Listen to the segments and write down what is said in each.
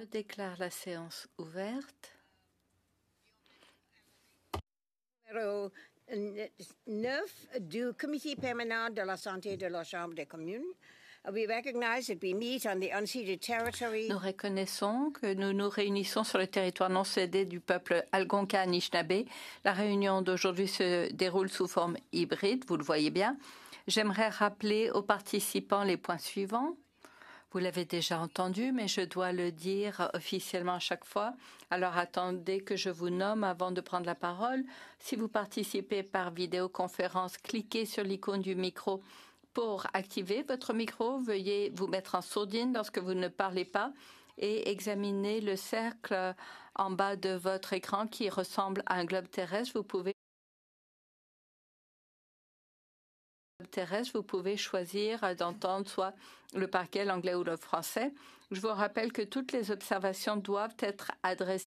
Je déclare la séance ouverte. Numéro 9 du Comité permanent de la santé de la Chambre des communes. We recognize that we meet on the unceded territory. Nous reconnaissons que nous nous réunissons sur le territoire non cédé du peuple Algonquin-Anishinaabe. La réunion d'aujourd'hui se déroule sous forme hybride, vous le voyez bien. J'aimerais rappeler aux participants les points suivants. Vous l'avez déjà entendu, mais je dois le dire officiellement à chaque fois. Alors attendez que je vous nomme avant de prendre la parole. Si vous participez par vidéoconférence, cliquez sur l'icône du micro pour activer votre micro. Veuillez vous mettre en sourdine lorsque vous ne parlez pas et examinez le cercle en bas de votre écran qui ressemble à un globe terrestre. Vous pouvez choisir d'entendre soit le parquet, l'anglais ou le français. Je vous rappelle que toutes les observations doivent être adressées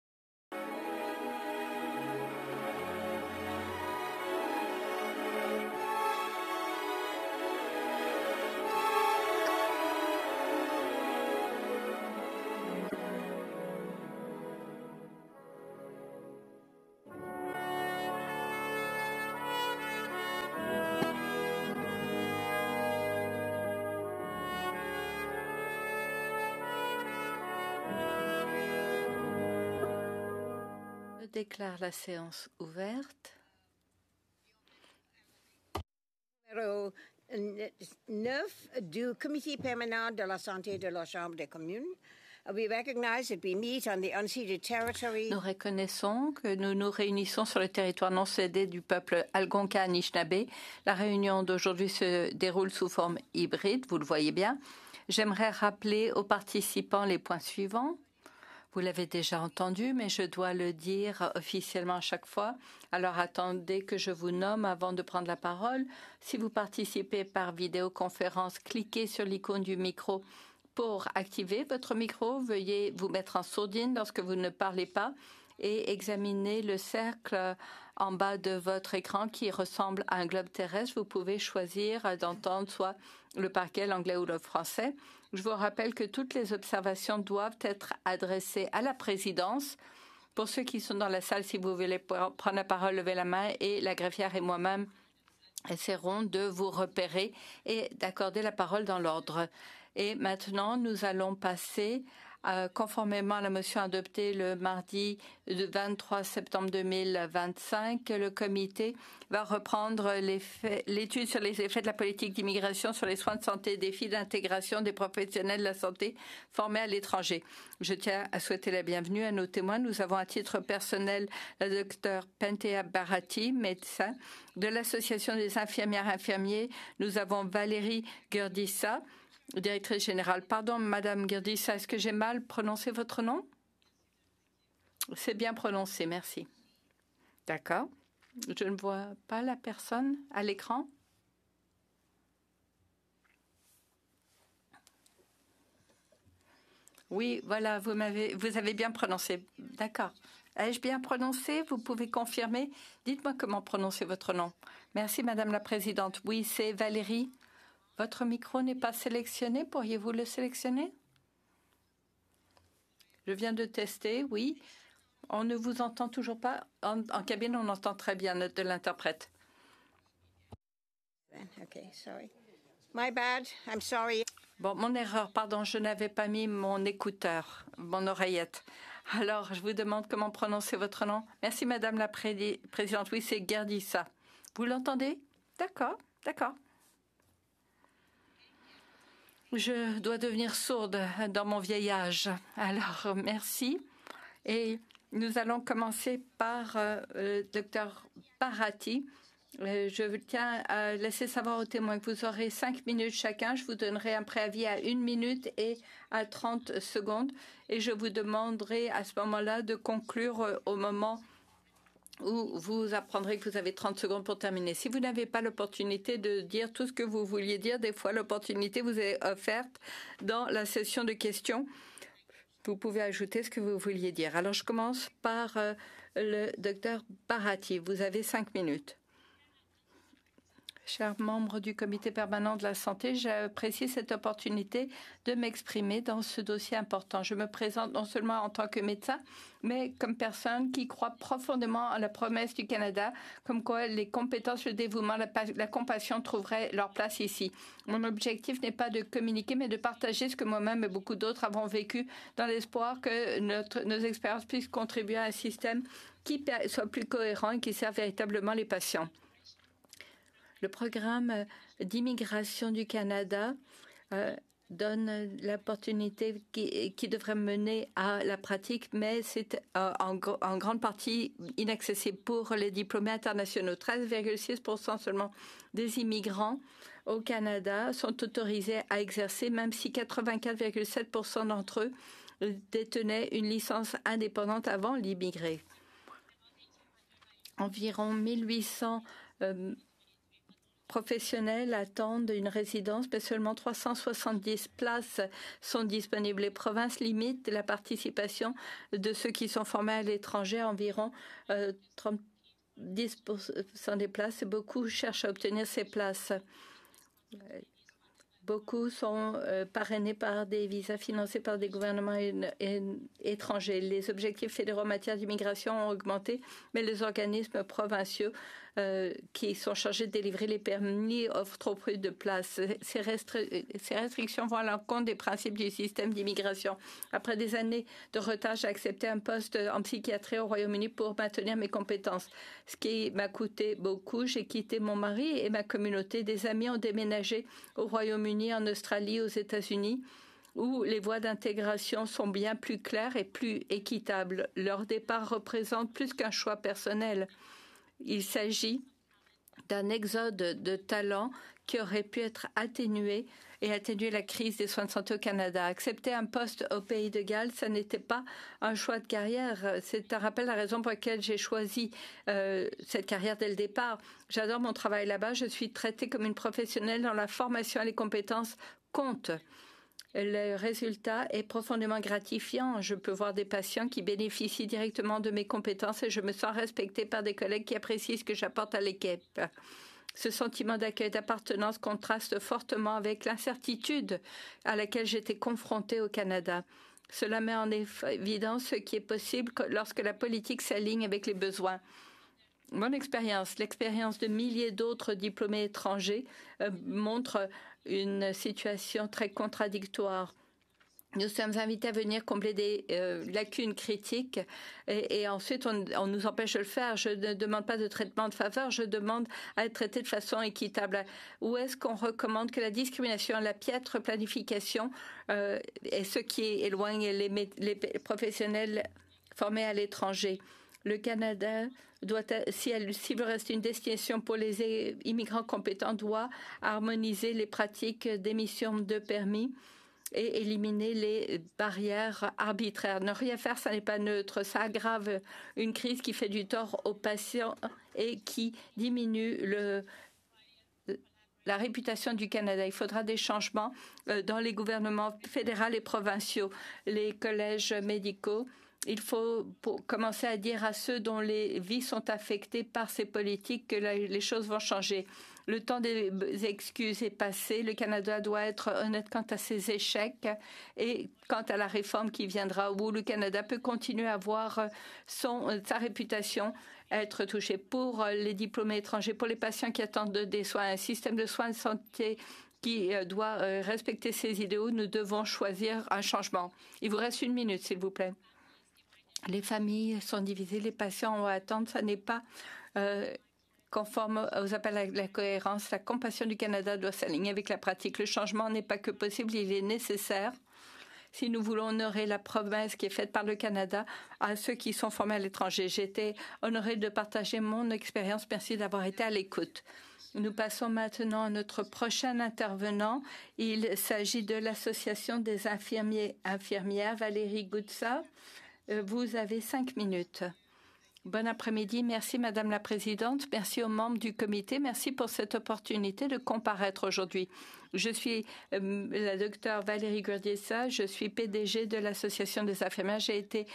Je déclare la séance ouverte. Numéro 9 du Comité permanent de la santé de la Chambre des communes. We recognize that we meet on the unceded territory. Nous reconnaissons que nous nous réunissons sur le territoire non cédé du peuple Algonquin-Anishinaabe. La réunion d'aujourd'hui se déroule sous forme hybride, vous le voyez bien. J'aimerais rappeler aux participants les points suivants. Vous l'avez déjà entendu, mais je dois le dire officiellement à chaque fois. Alors attendez que je vous nomme avant de prendre la parole. Si vous participez par vidéoconférence, cliquez sur l'icône du micro pour activer votre micro. Veuillez vous mettre en sourdine lorsque vous ne parlez pas et examinez le cercle en bas de votre écran qui ressemble à un globe terrestre. Vous pouvez choisir d'entendre soit le parquet, l'anglais ou le français. Je vous rappelle que toutes les observations doivent être adressées à la présidence. Pour ceux qui sont dans la salle, si vous voulez prendre la parole, levez la main et la greffière et moi-même essaierons de vous repérer et d'accorder la parole dans l'ordre. Et maintenant, nous allons passer, conformément à la motion adoptée le mardi 23 septembre 2025, le comité va reprendre l'étude sur les effets de la politique d'immigration sur les soins de santé et défis d'intégration des professionnels de la santé formés à l'étranger. Je tiens à souhaiter la bienvenue à nos témoins. Nous avons à titre personnel la docteure Pentea Bharati, médecin de l'Association des infirmières et infirmiers. Nous avons Valérie Gurdissa, directrice générale. Pardon, Madame Gurdissa, est-ce que j'ai mal prononcé votre nom? C'est bien prononcé, merci. D'accord. Je ne vois pas la personne à l'écran. Oui, voilà, vous avez bien prononcé. D'accord. Ai-je bien prononcé? Vous pouvez confirmer? Dites-moi comment prononcer votre nom. Merci, Madame la Présidente. Oui, c'est Valérie. Votre micro n'est pas sélectionné. Pourriez-vous le sélectionner? Je viens de tester, oui. On ne vous entend toujours pas. En cabine, on entend très bien de l'interprète. Okay, sorry. My bad. I'm sorry. Bon, mon erreur, pardon, je n'avais pas mis mon écouteur, mon oreillette. Alors, je vous demande comment prononcer votre nom. Merci, Madame la Présidente. Oui, c'est Gurdissa. Vous l'entendez? D'accord, d'accord. Je dois devenir sourde dans mon vieil âge. Alors, merci. Et nous allons commencer par le docteur Bharati. Je tiens à laisser savoir aux témoins que vous aurez 5 minutes chacun. Je vous donnerai un préavis à 1 minute et à 30 secondes. Et je vous demanderai à ce moment-là de conclure au moment où vous apprendrez que vous avez 30 secondes pour terminer. Si vous n'avez pas l'opportunité de dire tout ce que vous vouliez dire, des fois l'opportunité vous est offerte dans la session de questions. Vous pouvez ajouter ce que vous vouliez dire. Alors je commence par le docteur Bharati. Vous avez 5 minutes. Chers membres du Comité permanent de la santé, j'apprécie cette opportunité de m'exprimer dans ce dossier important. Je me présente non seulement en tant que médecin, mais comme personne qui croit profondément à la promesse du Canada, comme quoi les compétences, le dévouement, la compassion trouveraient leur place ici. Mon objectif n'est pas de communiquer, mais de partager ce que moi-même et beaucoup d'autres avons vécu dans l'espoir que nos expériences puissent contribuer à un système qui soit plus cohérent et qui serve véritablement les patients. Le programme d'immigration du Canada donne l'opportunité qui devrait mener à la pratique, mais c'est en grande partie inaccessible pour les diplômés internationaux. 13,6% seulement des immigrants au Canada sont autorisés à exercer, même si 84,7% d'entre eux détenaient une licence indépendante avant d'immigrer. Environ 1800 professionnels attendent une résidence, mais seulement 370 places sont disponibles. Les provinces limitent la participation de ceux qui sont formés à l'étranger à environ 10% des places. Beaucoup cherchent à obtenir ces places. Beaucoup sont parrainés par des visas financés par des gouvernements étrangers. Les objectifs fédéraux en matière d'immigration ont augmenté, mais les organismes provinciaux qui sont chargés de délivrer les permis offrent trop peu de places. Ces restrictions vont à l'encontre des principes du système d'immigration. Après des années de retard, j'ai accepté un poste en psychiatrie au Royaume-Uni pour maintenir mes compétences, ce qui m'a coûté beaucoup. J'ai quitté mon mari et ma communauté. Des amis ont déménagé au Royaume-Uni, en Australie, aux États-Unis, où les voies d'intégration sont bien plus claires et plus équitables. Leur départ représente plus qu'un choix personnel. Il s'agit d'un exode de talents qui aurait pu être atténué et atténuer la crise des soins de santé au Canada. Accepter un poste au Pays de Galles, ça n'était pas un choix de carrière. C'est un rappel la raison pour laquelle j'ai choisi cette carrière dès le départ. J'adore mon travail là-bas. Je suis traitée comme une professionnelle dont la formation et les compétences comptent. Le résultat est profondément gratifiant. Je peux voir des patients qui bénéficient directement de mes compétences et je me sens respectée par des collègues qui apprécient ce que j'apporte à l'équipe. Ce sentiment d'accueil et d'appartenance contraste fortement avec l'incertitude à laquelle j'étais confrontée au Canada. Cela met en évidence ce qui est possible lorsque la politique s'aligne avec les besoins. Mon expérience, l'expérience de milliers d'autres diplômés étrangers montre une situation très contradictoire. Nous sommes invités à venir combler des lacunes critiques et ensuite on nous empêche de le faire. Je ne demande pas de traitement de faveur, je demande à être traité de façon équitable. Où est-ce qu'on recommande que la discrimination, la piètre planification est ce qui éloigne les professionnels formés à l'étranger? Le Canada doit, s'il veut rester une destination pour les immigrants compétents, doit harmoniser les pratiques d'émission de permis et éliminer les barrières arbitraires. Ne rien faire, ça n'est pas neutre. Ça aggrave une crise qui fait du tort aux patients et qui diminue la réputation du Canada. Il faudra des changements dans les gouvernements fédéraux et provinciaux, les collèges médicaux. Il faut commencer à dire à ceux dont les vies sont affectées par ces politiques que les choses vont changer. Le temps des excuses est passé. Le Canada doit être honnête quant à ses échecs et quant à la réforme qui viendra, où le Canada peut continuer à voir sa réputation être touchée. Pour les diplômés étrangers, pour les patients qui attendent des soins, un système de soins de santé qui doit respecter ses idéaux, nous devons choisir un changement. Il vous reste 1 minute, s'il vous plaît. Les familles sont divisées, les patients ont à attendre. Ça n'est pas conforme aux appels à la cohérence. La compassion du Canada doit s'aligner avec la pratique. Le changement n'est pas que possible, il est nécessaire si nous voulons honorer la promesse qui est faite par le Canada à ceux qui sont formés à l'étranger. J'ai été honorée de partager mon expérience. Merci d'avoir été à l'écoute. Nous passons maintenant à notre prochain intervenant. Il s'agit de l'Association des infirmières, Valérie Goutsa. Vous avez 5 minutes. Bon après-midi. Merci, Madame la Présidente. Merci aux membres du comité. Merci pour cette opportunité de comparaître aujourd'hui. Je suis la docteure Valérie Gurdiessa. Je suis PDG de l'Association des infirmières. J'ai été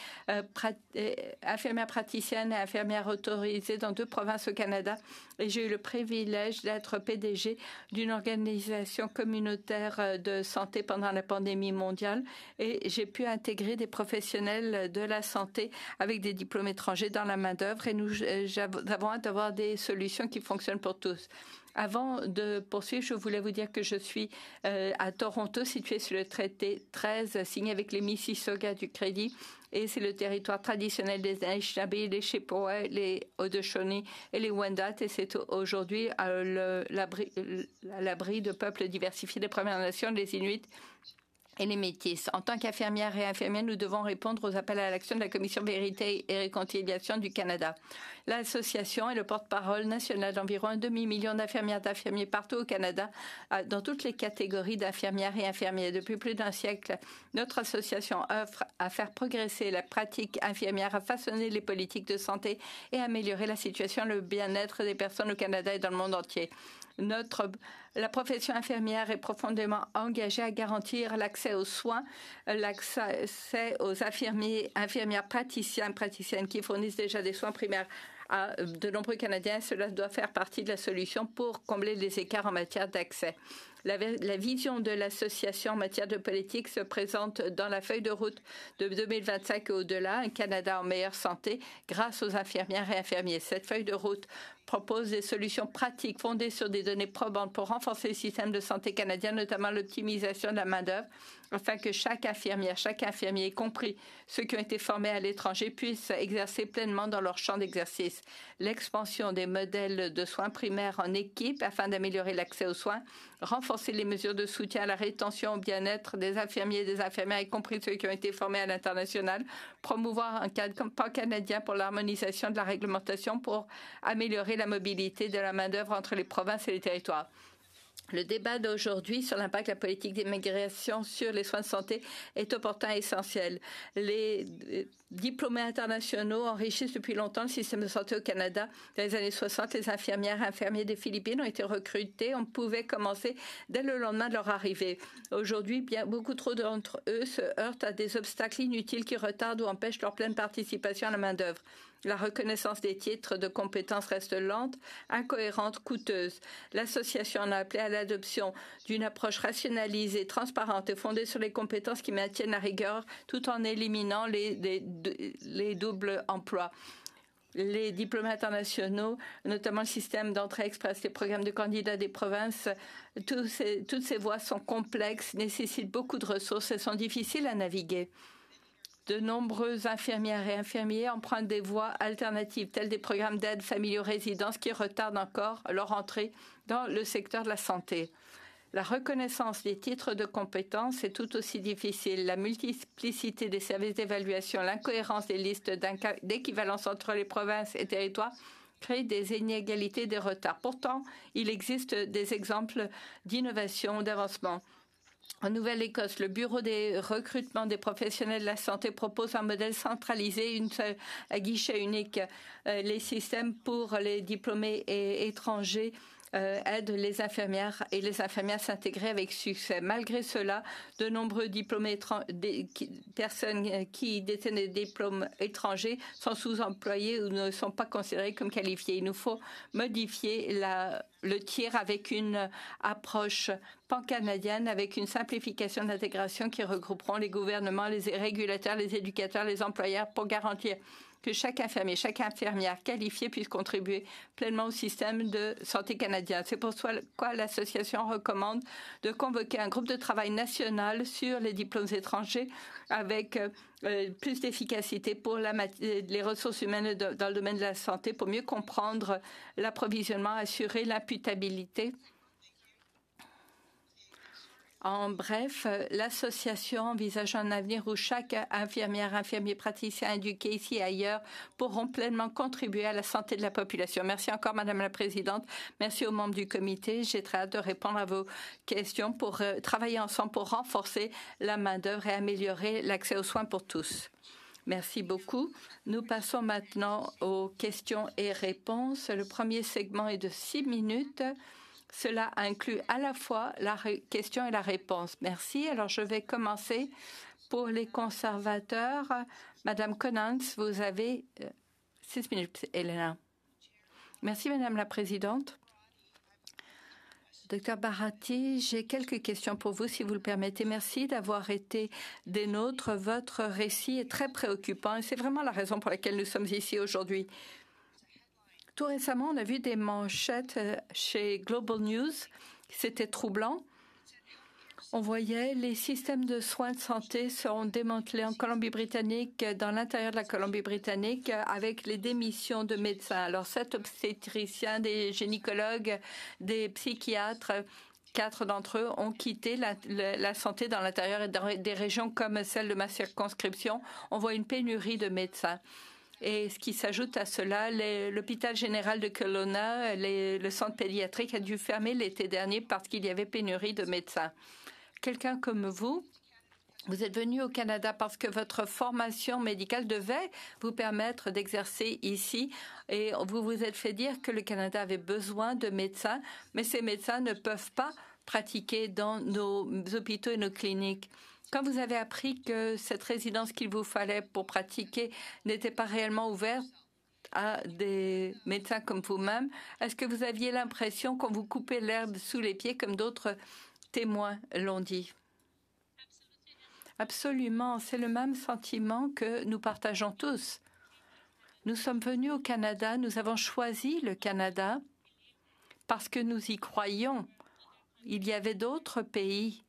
infirmière praticienne et infirmière autorisée dans 2 provinces au Canada. Et j'ai eu le privilège d'être PDG d'une organisation communautaire de santé pendant la pandémie mondiale. Et j'ai pu intégrer des professionnels de la santé avec des diplômes étrangers dans la main-d'œuvre. Et nous avons hâte d'avoir des solutions qui fonctionnent pour tous. Avant de poursuivre, je voulais vous dire que je suis à Toronto, situé sur le traité 13, signé avec les Mississauga du Crédit. Et c'est le territoire traditionnel des Anishinaabe, les Chippewa, les Haudenosaunee et les Wendat. Et c'est aujourd'hui à l'abri de peuples diversifiés des Premières Nations, les Inuits et les Métis. En tant qu'infirmières et infirmières, nous devons répondre aux appels à l'action de la Commission Vérité et Réconciliation du Canada. L'association est le porte-parole national d'environ 1 demi-million d'infirmières et d'infirmiers partout au Canada, dans toutes les catégories d'infirmières et infirmiers. Depuis plus d'un siècle, notre association offre à faire progresser la pratique infirmière, à façonner les politiques de santé et à améliorer la situation et le bien-être des personnes au Canada et dans le monde entier. La profession infirmière est profondément engagée à garantir l'accès aux soins, l'accès aux infirmières praticiennes qui fournissent déjà des soins primaires à de nombreux Canadiens. Cela doit faire partie de la solution pour combler les écarts en matière d'accès. La vision de l'association en matière de politique se présente dans la feuille de route de 2025 et au-delà, un Canada en meilleure santé grâce aux infirmières et infirmiers. Cette feuille de route propose des solutions pratiques fondées sur des données probantes pour renforcer le système de santé canadien, notamment l'optimisation de la main-d'œuvre, afin que chaque infirmière, chaque infirmier, y compris ceux qui ont été formés à l'étranger, puissent exercer pleinement dans leur champ d'exercice. L'expansion des modèles de soins primaires en équipe afin d'améliorer l'accès aux soins, renforcer les mesures de soutien à la rétention au bien-être des infirmiers et des infirmières, y compris ceux qui ont été formés à l'international, promouvoir un cadre pan-canadien pour l'harmonisation de la réglementation pour améliorer la mobilité de la main-d'œuvre entre les provinces et les territoires. Le débat d'aujourd'hui sur l'impact de la politique d'immigration sur les soins de santé est opportun et essentiel. Les diplômés internationaux enrichissent depuis longtemps le système de santé au Canada. Dans les années 60, les infirmières et infirmiers des Philippines ont été recrutés. On pouvait commencer dès le lendemain de leur arrivée. Aujourd'hui, beaucoup trop d'entre eux se heurtent à des obstacles inutiles qui retardent ou empêchent leur pleine participation à la main-d'œuvre. La reconnaissance des titres de compétences reste lente, incohérente, coûteuse. L'association en a appelé à l'adoption d'une approche rationalisée, transparente et fondée sur les compétences qui maintiennent la rigueur tout en éliminant les doubles emplois. Les diplômés internationaux, notamment le système d'entrée express, les programmes de candidats des provinces, toutes ces voies sont complexes, nécessitent beaucoup de ressources et sont difficiles à naviguer. De nombreuses infirmières et infirmiers empruntent des voies alternatives, telles des programmes d'aide familiaux résidence qui retardent encore leur entrée dans le secteur de la santé. La reconnaissance des titres de compétences est tout aussi difficile. La multiplicité des services d'évaluation, l'incohérence des listes d'équivalence entre les provinces et territoires créent des inégalités et des retards. Pourtant, il existe des exemples d'innovation, d'avancement. En Nouvelle-Écosse, le Bureau des recrutements des professionnels de la santé propose un modèle centralisé, un guichet unique. Les systèmes pour les diplômés et étrangers aident les infirmières et les infirmières à s'intégrer avec succès. Malgré cela, de nombreux diplômés personnes qui détiennent des diplômes étrangers sont sous-employés ou ne sont pas considérés comme qualifiés. Il nous faut modifier le tir avec une approche pan-canadienne, avec une simplification d'intégration qui regrouperont les gouvernements, les régulateurs, les éducateurs, les employeurs pour garantir que chaque infirmier, chaque infirmière qualifiée puisse contribuer pleinement au système de santé canadien. C'est pourquoi l'association recommande de convoquer un groupe de travail national sur les diplômes étrangers avec plus d'efficacité pour les ressources humaines dans le domaine de la santé pour mieux comprendre l'approvisionnement, assurer l'imputabilité. En bref, l'association envisage un avenir où chaque infirmière, infirmier, praticien éduqué ici et ailleurs pourront pleinement contribuer à la santé de la population. Merci encore, Madame la Présidente. Merci aux membres du comité. J'ai très hâte de répondre à vos questions pour travailler ensemble pour renforcer la main-d'œuvre et améliorer l'accès aux soins pour tous. Merci beaucoup. Nous passons maintenant aux questions et réponses. Le premier segment est de 6 minutes. Cela inclut à la fois la question et la réponse. Merci. Alors, je vais commencer pour les conservateurs. Madame Conants, vous avez 6 minutes, Elena. Merci, Madame la Présidente. Docteur Bharati, j'ai quelques questions pour vous, si vous le permettez. Merci d'avoir été des nôtres. Votre récit est très préoccupant et c'est vraiment la raison pour laquelle nous sommes ici aujourd'hui. Tout récemment, on a vu des manchettes chez Global News. C'était troublant. On voyait les systèmes de soins de santé seront démantelés en Colombie-Britannique, dans l'intérieur de la Colombie-Britannique, avec les démissions de médecins. Alors, 7 obstétriciens, des gynécologues, des psychiatres, 4 d'entre eux ont quitté la santé dans l'intérieur et dans des régions comme celle de ma circonscription. On voit une pénurie de médecins. Et ce qui s'ajoute à cela, l'hôpital général de Kelowna, le centre pédiatrique a dû fermer l'été dernier parce qu'il y avait pénurie de médecins. Quelqu'un comme vous êtes venu au Canada parce que votre formation médicale devait vous permettre d'exercer ici et vous vous êtes fait dire que le Canada avait besoin de médecins, mais ces médecins ne peuvent pas pratiquer dans nos hôpitaux et nos cliniques. Quand vous avez appris que cette résidence qu'il vous fallait pour pratiquer n'était pas réellement ouverte à des médecins comme vous-même, est-ce que vous aviez l'impression qu'on vous coupait l'herbe sous les pieds comme d'autres témoins l'ont dit? Absolument, c'est le même sentiment que nous partageons tous. Nous sommes venus au Canada, nous avons choisi le Canada parce que nous y croyons. Il y avait d'autres pays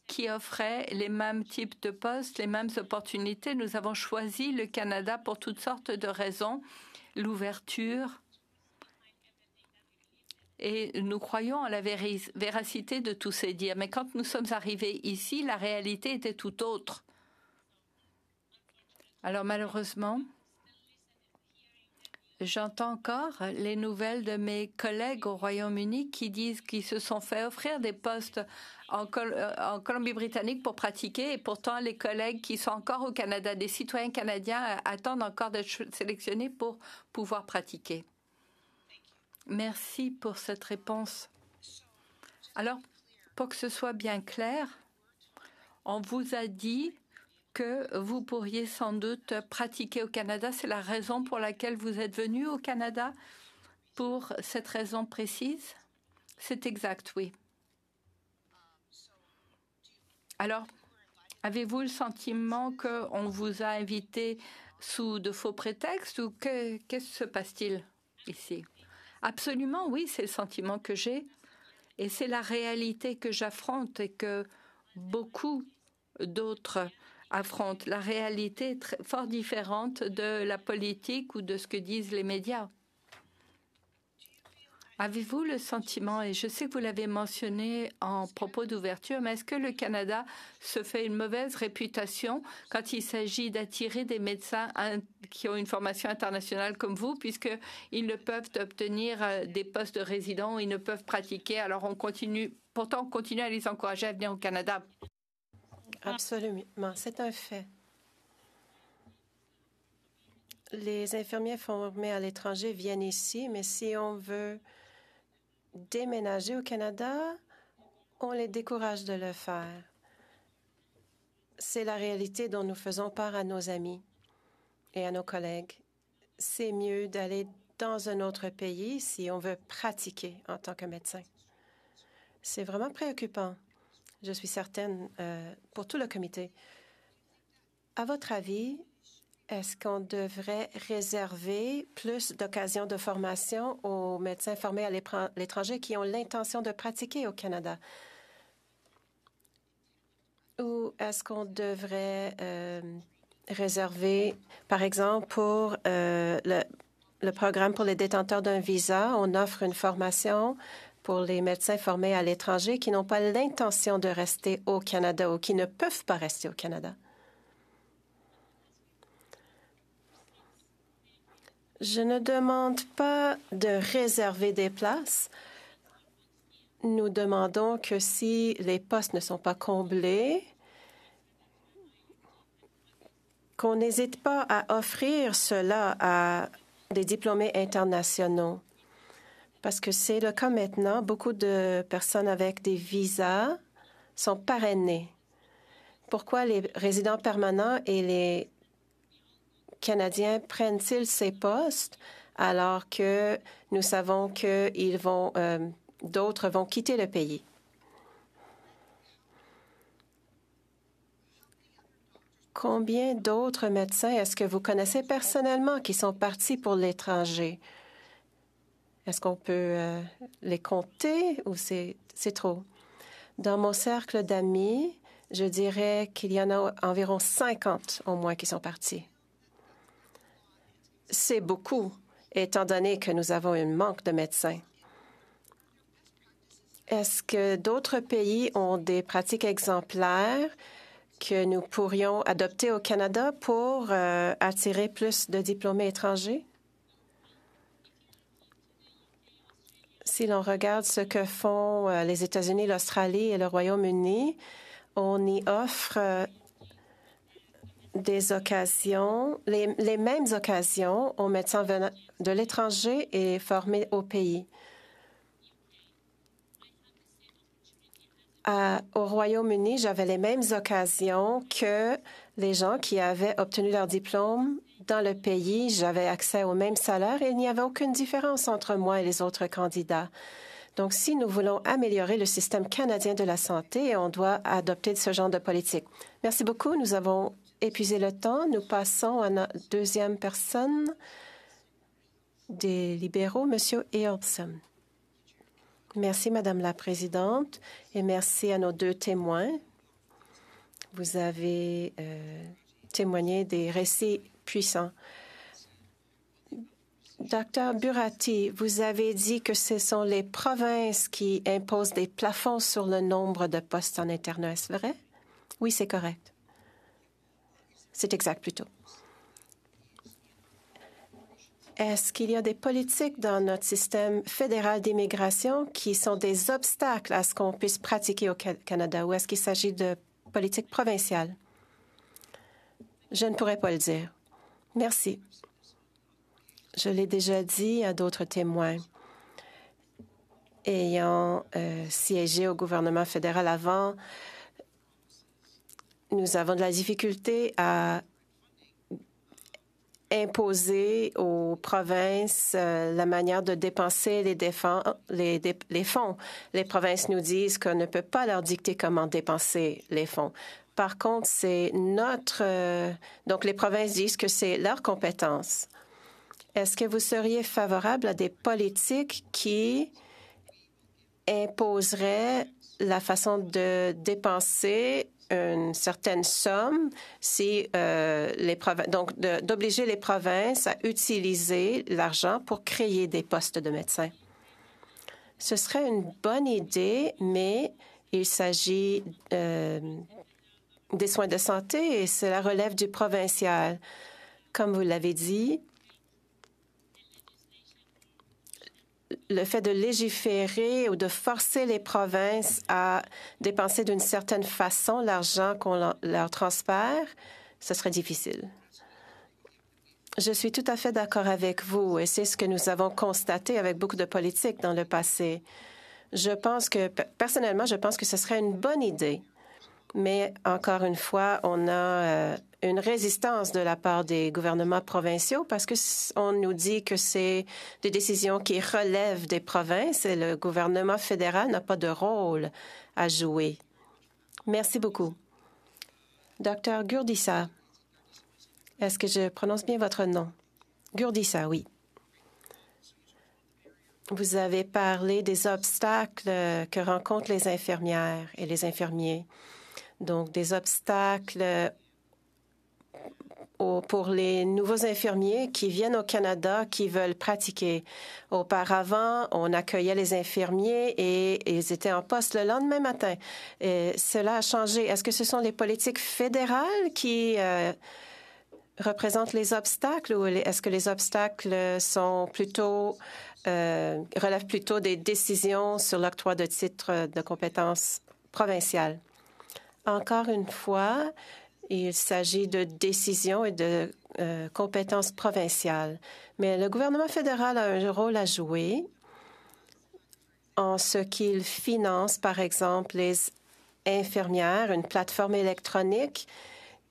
qui offraient les mêmes types de postes, les mêmes opportunités. Nous avons choisi le Canada pour toutes sortes de raisons, l'ouverture, et nous croyons en la véracité de tous ces dires. Mais quand nous sommes arrivés ici, la réalité était tout autre. Alors malheureusement, j'entends encore les nouvelles de mes collègues au Royaume-Uni qui disent qu'ils se sont fait offrir des postes en Colombie-Britannique pour pratiquer et pourtant les collègues qui sont encore au Canada, des citoyens canadiens, attendent encore d'être sélectionnés pour pouvoir pratiquer. Merci pour cette réponse. Alors, pour que ce soit bien clair, on vous a dit que vous pourriez sans doute pratiquer au Canada. C'est la raison pour laquelle vous êtes venu au Canada, pour cette raison précise? C'est exact, oui. Alors, avez-vous le sentiment qu'on vous a invité sous de faux prétextes ou qu'est-ce qui se passe-t-il ici? Absolument, oui, c'est le sentiment que j'ai. Et c'est la réalité que j'affronte et que beaucoup d'autres affrontent. La réalité est fort différente de la politique ou de ce que disent les médias. Avez-vous le sentiment, et je sais que vous l'avez mentionné en propos d'ouverture, mais est-ce que le Canada se fait une mauvaise réputation quand il s'agit d'attirer des médecins qui ont une formation internationale comme vous, puisqu'ils ne peuvent obtenir des postes de résidents où ils ne peuvent pratiquer? Alors pourtant on continue à les encourager à venir au Canada. Absolument, c'est un fait. Les infirmiers formés à l'étranger viennent ici, mais si on veut déménager au Canada, on les décourage de le faire. C'est la réalité dont nous faisons part à nos amis et à nos collègues. C'est mieux d'aller dans un autre pays si on veut pratiquer en tant que médecin. C'est vraiment préoccupant, je suis certaine, pour tout le comité. À votre avis, est-ce qu'on devrait réserver plus d'occasions de formation aux médecins formés à l'étranger qui ont l'intention de pratiquer au Canada? Ou est-ce qu'on devrait réserver, par exemple, pour le programme pour les détenteurs d'un visa, on offre une formation pour les médecins formés à l'étranger qui n'ont pas l'intention de rester au Canada ou qui ne peuvent pas rester au Canada? Je ne demande pas de réserver des places. Nous demandons que si les postes ne sont pas comblés, qu'on n'hésite pas à offrir cela à des diplômés internationaux. Parce que c'est le cas maintenant. Beaucoup de personnes avec des visas sont parrainées. Pourquoi les résidents permanents et les Canadiens prennent-ils ces postes alors que nous savons que d'autres vont quitter le pays? Combien d'autres médecins est-ce que vous connaissez personnellement qui sont partis pour l'étranger? Est-ce qu'on peut les compter ou c'est trop? Dans mon cercle d'amis, je dirais qu'il y en a environ 50 au moins qui sont partis. C'est beaucoup, étant donné que nous avons un manque de médecins. Est-ce que d'autres pays ont des pratiques exemplaires que nous pourrions adopter au Canada pour attirer plus de diplômés étrangers? Si l'on regarde ce que font les États-Unis, l'Australie et le Royaume-Uni, on y offre des occasions, les mêmes occasions aux médecins venant de l'étranger et formés au pays. Au Royaume-Uni, j'avais les mêmes occasions que les gens qui avaient obtenu leur diplôme dans le pays. J'avais accès au même salaire et il n'y avait aucune différence entre moi et les autres candidats. Donc, si nous voulons améliorer le système canadien de la santé, on doit adopter ce genre de politique. Merci beaucoup. Nous avons épuisé le temps. Nous passons à notre deuxième personne des libéraux, M. Earlson. Merci, Madame la Présidente, et merci à nos deux témoins. Vous avez témoigné des récits puissants. Docteur Burati, vous avez dit que ce sont les provinces qui imposent des plafonds sur le nombre de postes en internat. Est-ce vrai? Oui, c'est correct. C'est exact, plutôt. Est-ce qu'il y a des politiques dans notre système fédéral d'immigration qui sont des obstacles à ce qu'on puisse pratiquer au Canada ou est-ce qu'il s'agit de politiques provinciales? Je ne pourrais pas le dire. Merci. Je l'ai déjà dit à d'autres témoins. Ayant siégé au gouvernement fédéral avant, nous avons de la difficulté à imposer aux provinces la manière de dépenser les fonds. Les provinces nous disent qu'on ne peut pas leur dicter comment dépenser les fonds. Par contre, c'est donc, les provinces disent que c'est leur compétence. Est-ce que vous seriez favorable à des politiques qui imposeraient la façon de dépenser une certaine somme donc d'obliger les provinces à utiliser l'argent pour créer des postes de médecins? Ce serait une bonne idée, mais il s'agit des soins de santé et cela relève du provincial. Comme vous l'avez dit, le fait de légiférer ou de forcer les provinces à dépenser d'une certaine façon l'argent qu'on leur transfère, ce serait difficile. Je suis tout à fait d'accord avec vous et c'est ce que nous avons constaté avec beaucoup de politiques dans le passé. Personnellement, je pense que ce serait une bonne idée. Mais encore une fois, on a une résistance de la part des gouvernements provinciaux parce qu'on nous dit que c'est des décisions qui relèvent des provinces et le gouvernement fédéral n'a pas de rôle à jouer. Merci beaucoup. Docteur Gurdissa, est-ce que je prononce bien votre nom? Gurdissa, oui. Vous avez parlé des obstacles que rencontrent les infirmières et les infirmiers. Donc, des obstacles pour les nouveaux infirmiers qui viennent au Canada, qui veulent pratiquer. Auparavant, on accueillait les infirmiers et ils étaient en poste le lendemain matin. Et cela a changé. Est-ce que ce sont les politiques fédérales qui représentent les obstacles ou est-ce que les obstacles sont relèvent plutôt des décisions sur l'octroi de titres de compétences provinciales? Encore une fois, Il s'agit de décisions et de compétences provinciales. Mais le gouvernement fédéral a un rôle à jouer en ce qu'il finance, par exemple, les infirmières, une plateforme électronique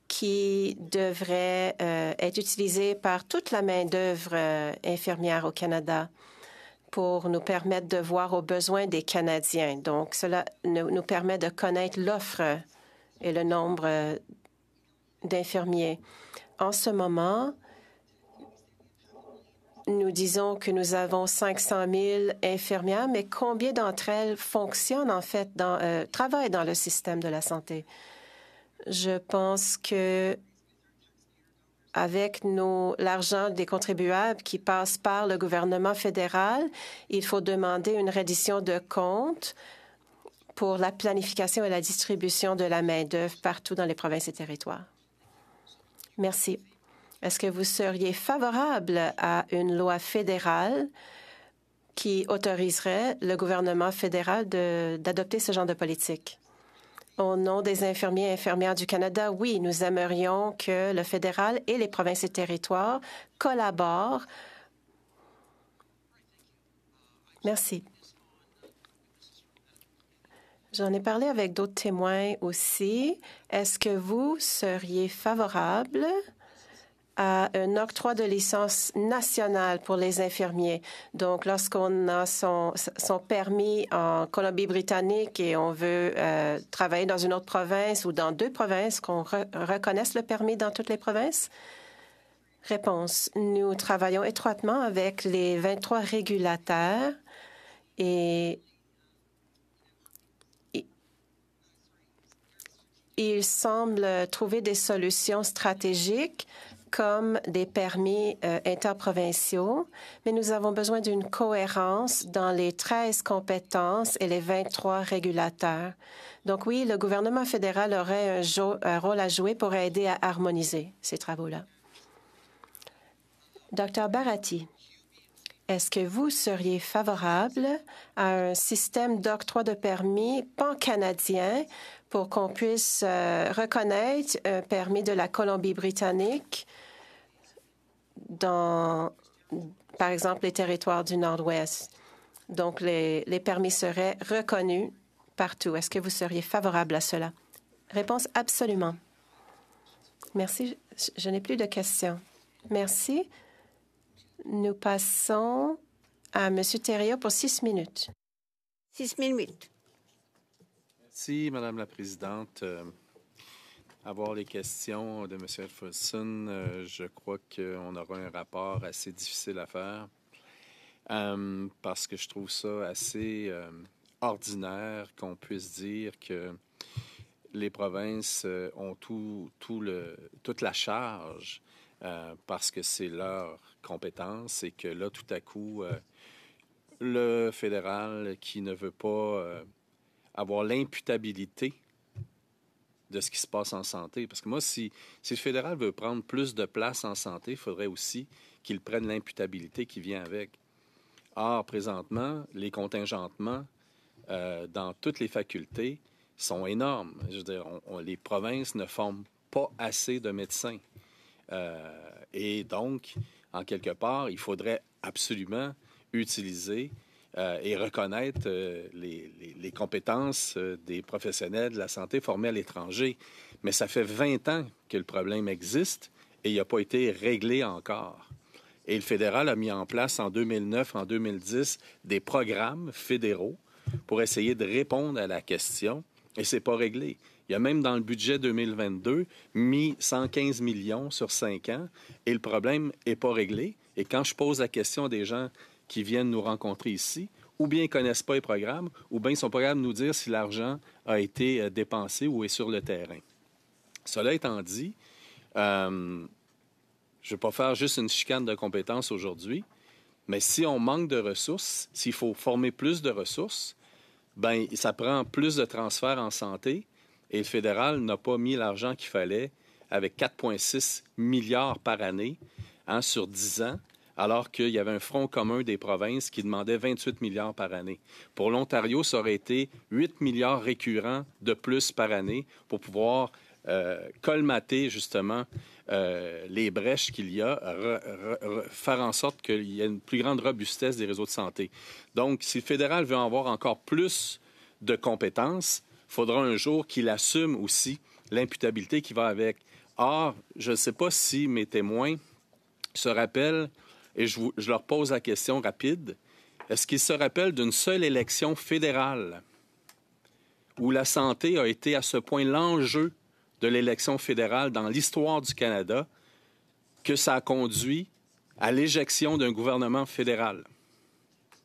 qui devrait être utilisée par toute la main-d'œuvre infirmière au Canada pour nous permettre de voir aux besoins des Canadiens. Donc, cela nous permet de connaître l'offre et le nombre d'infirmiers. En ce moment, nous disons que nous avons 500 000 infirmières, mais combien d'entre elles fonctionnent, en fait, travaillent dans le système de la santé? Je pense que avec l'argent des contribuables qui passe par le gouvernement fédéral, il faut demander une reddition de comptes pour la planification et la distribution de la main-d'œuvre partout dans les provinces et territoires. Merci. Est-ce que vous seriez favorable à une loi fédérale qui autoriserait le gouvernement fédéral d'adopter ce genre de politique? Au nom des infirmiers et infirmières du Canada, oui, nous aimerions que le fédéral et les provinces et territoires collaborent. Merci. J'en ai parlé avec d'autres témoins aussi. Est-ce que vous seriez favorable à un octroi de licence nationale pour les infirmiers? Donc, lorsqu'on a son permis en Colombie-Britannique et on veut travailler dans une autre province ou dans deux provinces, qu'on reconnaisse le permis dans toutes les provinces? Réponse. Nous travaillons étroitement avec les 23 régulateurs et ils semblent trouver des solutions stratégiques comme des permis interprovinciaux, mais nous avons besoin d'une cohérence dans les 13 compétences et les 23 régulateurs. Donc oui, le gouvernement fédéral aurait un rôle à jouer pour aider à harmoniser ces travaux-là. Dr. Bharati, est-ce que vous seriez favorable à un système d'octroi de permis pan-canadien pour qu'on puisse reconnaître un permis de la Colombie-Britannique dans, par exemple, les territoires du Nord-Ouest? Donc, les permis seraient reconnus partout. Est-ce que vous seriez favorable à cela? Réponse absolument. Merci. Je n'ai plus de questions. Merci. Nous passons à M. Thériault pour 6 minutes. 6 minutes. Merci, Madame la Présidente. Avoir les questions de M. Elfridson, je crois qu'on aura un rapport assez difficile à faire parce que je trouve ça assez ordinaire qu'on puisse dire que les provinces ont toute la charge parce que c'est leur compétence et que là, tout à coup, le fédéral qui ne veut pas avoir l'imputabilité de ce qui se passe en santé. Parce que moi, si le fédéral veut prendre plus de place en santé, il faudrait aussi qu'il prenne l'imputabilité qui vient avec. Or, présentement, les contingentements dans toutes les facultés sont énormes. Je veux dire, les provinces ne forment pas assez de médecins. Et donc, en quelque part, il faudrait absolument utiliser et reconnaître les compétences des professionnels de la santé formés à l'étranger. Mais ça fait 20 ans que le problème existe et il n'a pas été réglé encore. Et le fédéral a mis en place en 2009, en 2010, des programmes fédéraux pour essayer de répondre à la question et ce n'est pas réglé. Il y a même dans le budget 2022 mis 115 millions sur 5 ans et le problème n'est pas réglé. Et quand je pose la question à des gens qui viennent nous rencontrer ici, ou bien ils ne connaissent pas les programmes, ou bien ils ne sont pas capables de nous dire si l'argent a été dépensé ou est sur le terrain. Cela étant dit, je ne vais pas faire juste une chicane de compétences aujourd'hui, mais si on manque de ressources, s'il faut former plus de ressources, bien, ça prend plus de transferts en santé et le fédéral n'a pas mis l'argent qu'il fallait avec 4,6 milliards par année sur 10 ans, alors qu'il y avait un front commun des provinces qui demandait 28 milliards par année. Pour l'Ontario, ça aurait été 8 milliards récurrents de plus par année pour pouvoir colmater justement les brèches qu'il y a, faire en sorte qu'il y ait une plus grande robustesse des réseaux de santé. Donc, si le fédéral veut avoir encore plus de compétences, il faudra un jour qu'il assume aussi l'imputabilité qui va avec. Or, je ne sais pas si mes témoins se rappellent, et je leur pose la question rapide, est-ce qu'ils se rappellent d'une seule élection fédérale où la santé a été à ce point l'enjeu de l'élection fédérale dans l'histoire du Canada que ça a conduit à l'éjection d'un gouvernement fédéral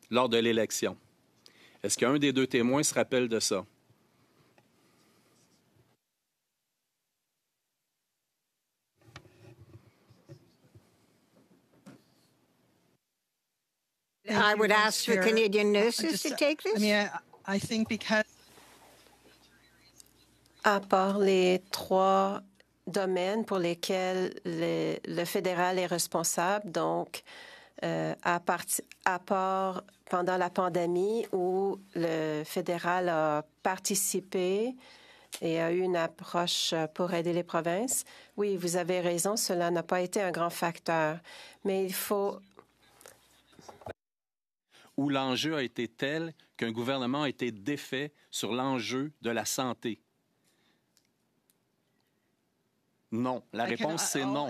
lors de l'élection? Est-ce qu'un des deux témoins se rappelle de ça? I would ask the Canadian nurses to take this. I think because À part les 3 domaines pour lesquels le fédéral est responsable, donc à part pendant la pandémie où le fédéral a participé et a eu une approche pour aider les provinces, oui, vous avez raison, cela n'a pas été un grand facteur. Mais il faut... Où l'enjeu a été tel qu'un gouvernement a été défait sur l'enjeu de la santé. Non. La réponse, c'est non.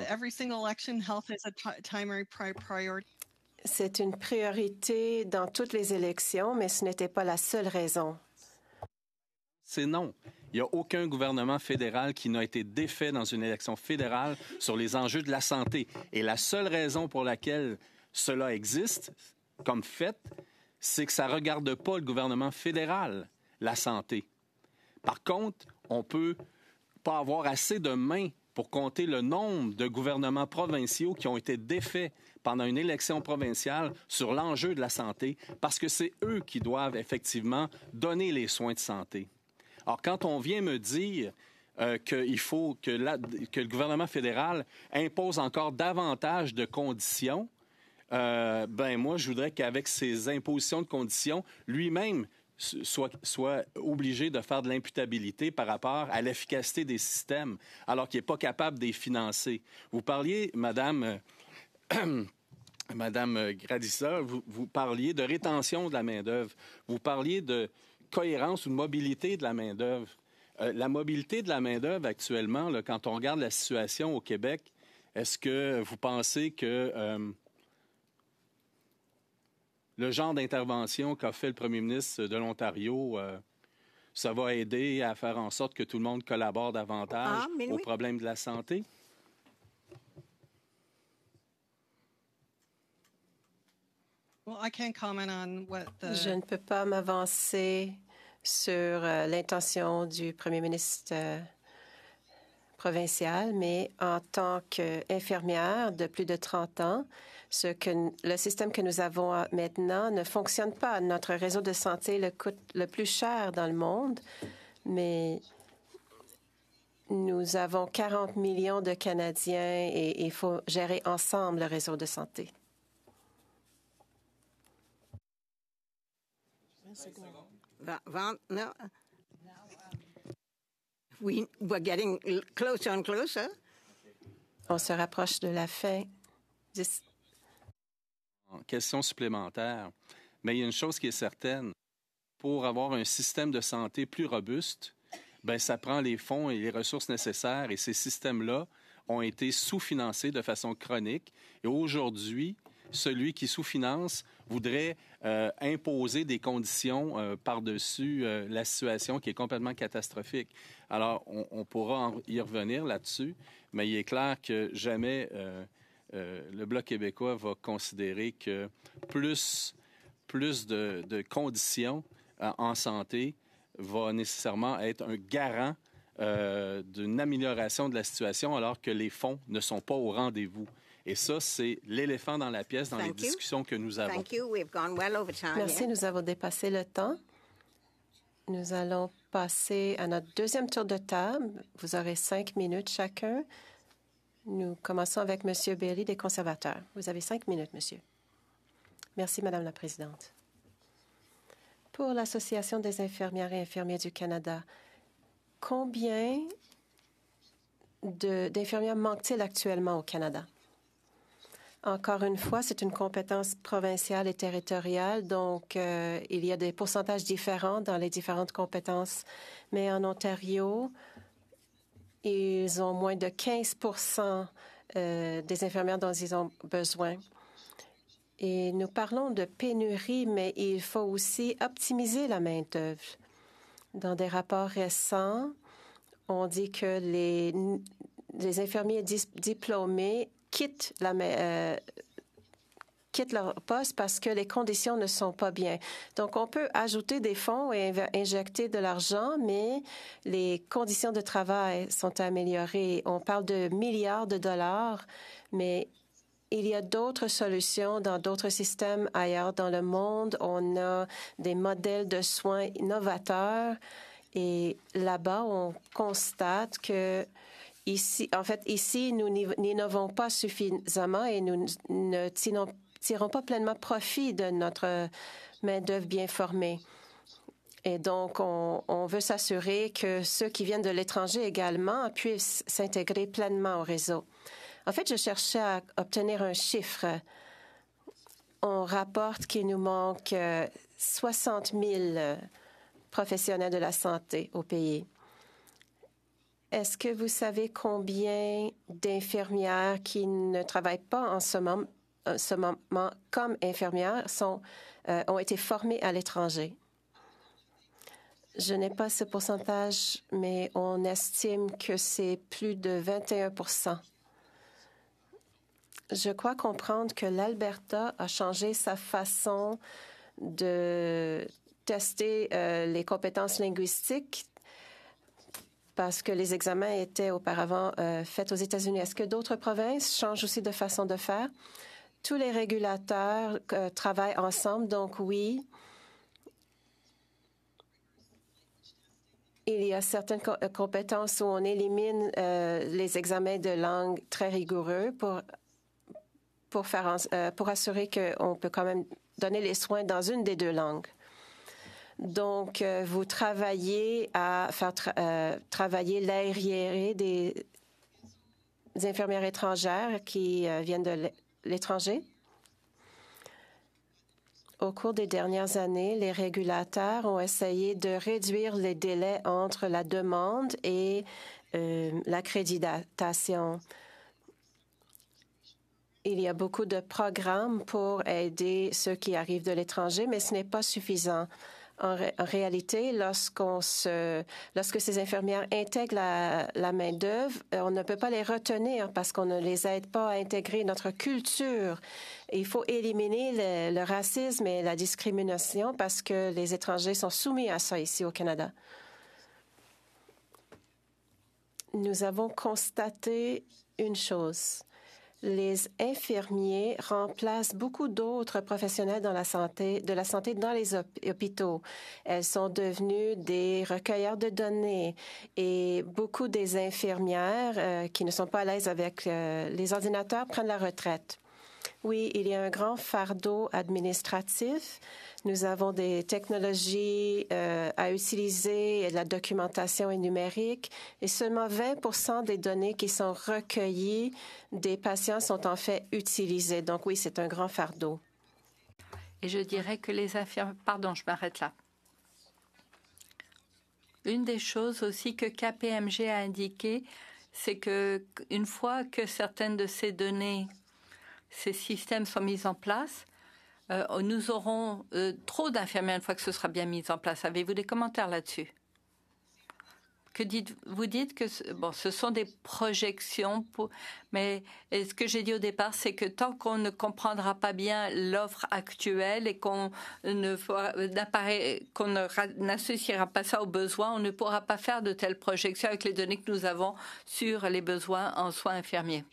C'est une priorité dans toutes les élections, mais ce n'était pas la seule raison. C'est non. Il n'y a aucun gouvernement fédéral qui n'a été défait dans une élection fédérale sur les enjeux de la santé. Et la seule raison pour laquelle cela existe, comme fait, c'est que ça ne regarde pas le gouvernement fédéral, la santé. Par contre, on ne peut pas avoir assez de mains pour compter le nombre de gouvernements provinciaux qui ont été défaits pendant une élection provinciale sur l'enjeu de la santé, parce que c'est eux qui doivent effectivement donner les soins de santé. Alors, quand on vient me dire qu'il faut que le gouvernement fédéral impose encore davantage de conditions, moi, je voudrais qu'avec ces impositions de conditions, lui-même soit obligé de faire de l'imputabilité par rapport à l'efficacité des systèmes, alors qu'il n'est pas capable de les financer. Vous parliez, Madame Gradissa, vous parliez de rétention de la main-d'œuvre. Vous parliez de cohérence ou de mobilité de la main-d'œuvre. La mobilité de la main-d'œuvre actuellement, là, quand on regarde la situation au Québec, est-ce que vous pensez que le genre d'intervention qu'a fait le premier ministre de l'Ontario, ça va aider à faire en sorte que tout le monde collabore davantage aux problèmes de la santé? Je ne peux pas m'avancer sur l'intention du premier ministre provincial, mais en tant qu'infirmière de plus de 30 ans, le système que nous avons maintenant ne fonctionne pas. Notre réseau de santé coûte le plus cher dans le monde, mais nous avons 40 millions de Canadiens et il faut gérer ensemble le réseau de santé. We're getting closer and closer. On se rapproche de la fin. Question supplémentaire. Mais il y a une chose qui est certaine. Pour avoir un système de santé plus robuste, ça prend les fonds et les ressources nécessaires. Et ces systèmes-là ont été sous-financés de façon chronique. Et aujourd'hui, celui qui sous-finance voudrait imposer des conditions par-dessus la situation qui est complètement catastrophique. Alors, on pourra y revenir là-dessus, mais il est clair que jamais le Bloc québécois va considérer que plus de conditions en santé va nécessairement être un garant d'une amélioration de la situation alors que les fonds ne sont pas au rendez-vous. Et ça, c'est l'éléphant dans la pièce dans les discussions que nous avons. Merci, nous avons dépassé le temps. Nous allons passer à notre deuxième tour de table. Vous aurez 5 minutes chacun. Nous commençons avec M. Bailey des Conservateurs. Vous avez 5 minutes, monsieur. Merci, Madame la Présidente. Pour l'Association des infirmières et infirmiers du Canada, combien d'infirmières manque-t-il actuellement au Canada? Encore une fois, c'est une compétence provinciale et territoriale, donc il y a des pourcentages différents dans les différentes compétences. Mais en Ontario, ils ont moins de 15 des infirmières dont ils ont besoin. Et nous parlons de pénurie, mais il faut aussi optimiser la main-d'œuvre. Dans des rapports récents, on dit que les infirmiers diplômés quittent leur poste parce que les conditions ne sont pas bien. Donc, on peut ajouter des fonds et injecter de l'argent, mais les conditions de travail sont améliorées. On parle de milliards de dollars, mais il y a d'autres solutions dans d'autres systèmes ailleurs dans le monde. On a des modèles de soins innovateurs et là-bas, on constate que ici, nous n'innovons pas suffisamment et nous ne tirons pas pleinement profit de notre main-d'œuvre bien formée. Et donc, on veut s'assurer que ceux qui viennent de l'étranger également puissent s'intégrer pleinement au réseau. En fait, je cherchais à obtenir un chiffre. On rapporte qu'il nous manque 60 000 professionnels de la santé au pays. Est-ce que vous savez combien d'infirmières qui ne travaillent pas en ce moment comme infirmières ont été formées à l'étranger? Je n'ai pas ce pourcentage, mais on estime que c'est plus de 21 %. Je crois comprendre que l'Alberta a changé sa façon de tester les compétences linguistiques parce que les examens étaient auparavant faits aux États-Unis. Est-ce que d'autres provinces changent aussi de façon de faire? Tous les régulateurs travaillent ensemble, donc oui. Il y a certaines compétences où on élimine les examens de langue très rigoureux pour assurer qu'on peut quand même donner les soins dans une des deux langues. Donc, vous travaillez à faire travailler l'arriéré des infirmières étrangères qui viennent de l'étranger. Au cours des dernières années, les régulateurs ont essayé de réduire les délais entre la demande et l'accréditation. Il y a beaucoup de programmes pour aider ceux qui arrivent de l'étranger, mais ce n'est pas suffisant. En réalité, lorsque ces infirmières intègrent la main-d'œuvre, on ne peut pas les retenir parce qu'on ne les aide pas à intégrer notre culture. Il faut éliminer le racisme et la discrimination parce que les étrangers sont soumis à ça ici au Canada. Nous avons constaté une chose. Les infirmiers remplacent beaucoup d'autres professionnels de la santé dans les hôpitaux. Elles sont devenues des recueilleurs de données et beaucoup des infirmières qui ne sont pas à l'aise avec les ordinateurs prennent la retraite. Oui, il y a un grand fardeau administratif. Nous avons des technologies à utiliser, la documentation est numérique et seulement 20 % des données qui sont recueillies des patients sont en fait utilisées. Donc oui, c'est un grand fardeau. Et je dirais que les infirmières... Pardon, je m'arrête là. Une des choses aussi que KPMG a indiqué, c'est qu'une fois que certaines de ces données, ces systèmes sont mis en place, nous aurons trop d'infirmières une fois que ce sera bien mis en place. Avez-vous des commentaires là-dessus? Vous dites que ce sont des projections, mais ce que j'ai dit au départ, c'est que tant qu'on ne comprendra pas bien l'offre actuelle et qu'on n'associera pas ça aux besoins, on ne pourra pas faire de telles projections avec les données que nous avons sur les besoins en soins infirmiers.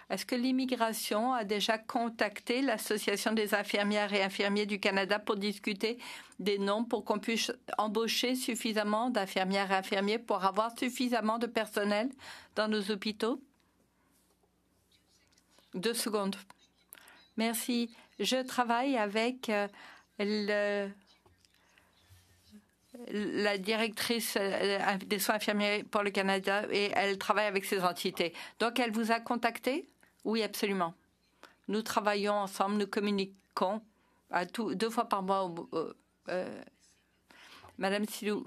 Est-ce que l'immigration a déjà contacté l'Association des infirmières et infirmiers du Canada pour discuter des noms pour qu'on puisse embaucher suffisamment d'infirmières et infirmiers pour avoir suffisamment de personnel dans nos hôpitaux? 2 secondes. Merci. Je travaille avec la directrice des soins infirmiers pour le Canada et elle travaille avec ces entités. Donc, elle vous a contacté? Oui, absolument. Nous travaillons ensemble, nous communiquons deux fois par mois. Madame Silou.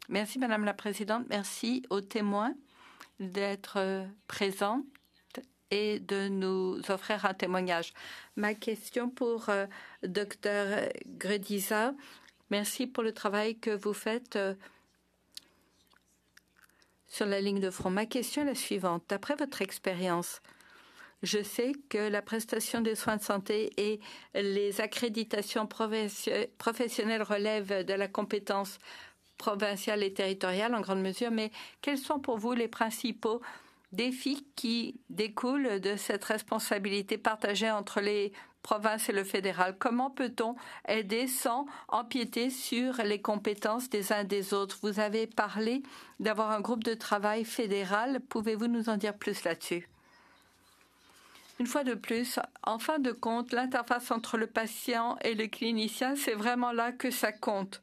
Merci, Madame la Présidente. Merci aux témoins d'être présents et de nous offrir un témoignage. Ma question pour Dr Grediza. Merci pour le travail que vous faites sur la ligne de front. Ma question est la suivante. D'après votre expérience, je sais que la prestation des soins de santé et les accréditations professionnelles relèvent de la compétence provinciale et territoriale en grande mesure, mais quels sont pour vous les principaux défis qui découlent de cette responsabilité partagée entre les provinces et le fédéral? Comment peut-on aider sans empiéter sur les compétences des uns des autres? Vous avez parlé d'avoir un groupe de travail fédéral. Pouvez-vous nous en dire plus là-dessus? Une fois de plus, en fin de compte, l'interface entre le patient et le clinicien, c'est vraiment là que ça compte.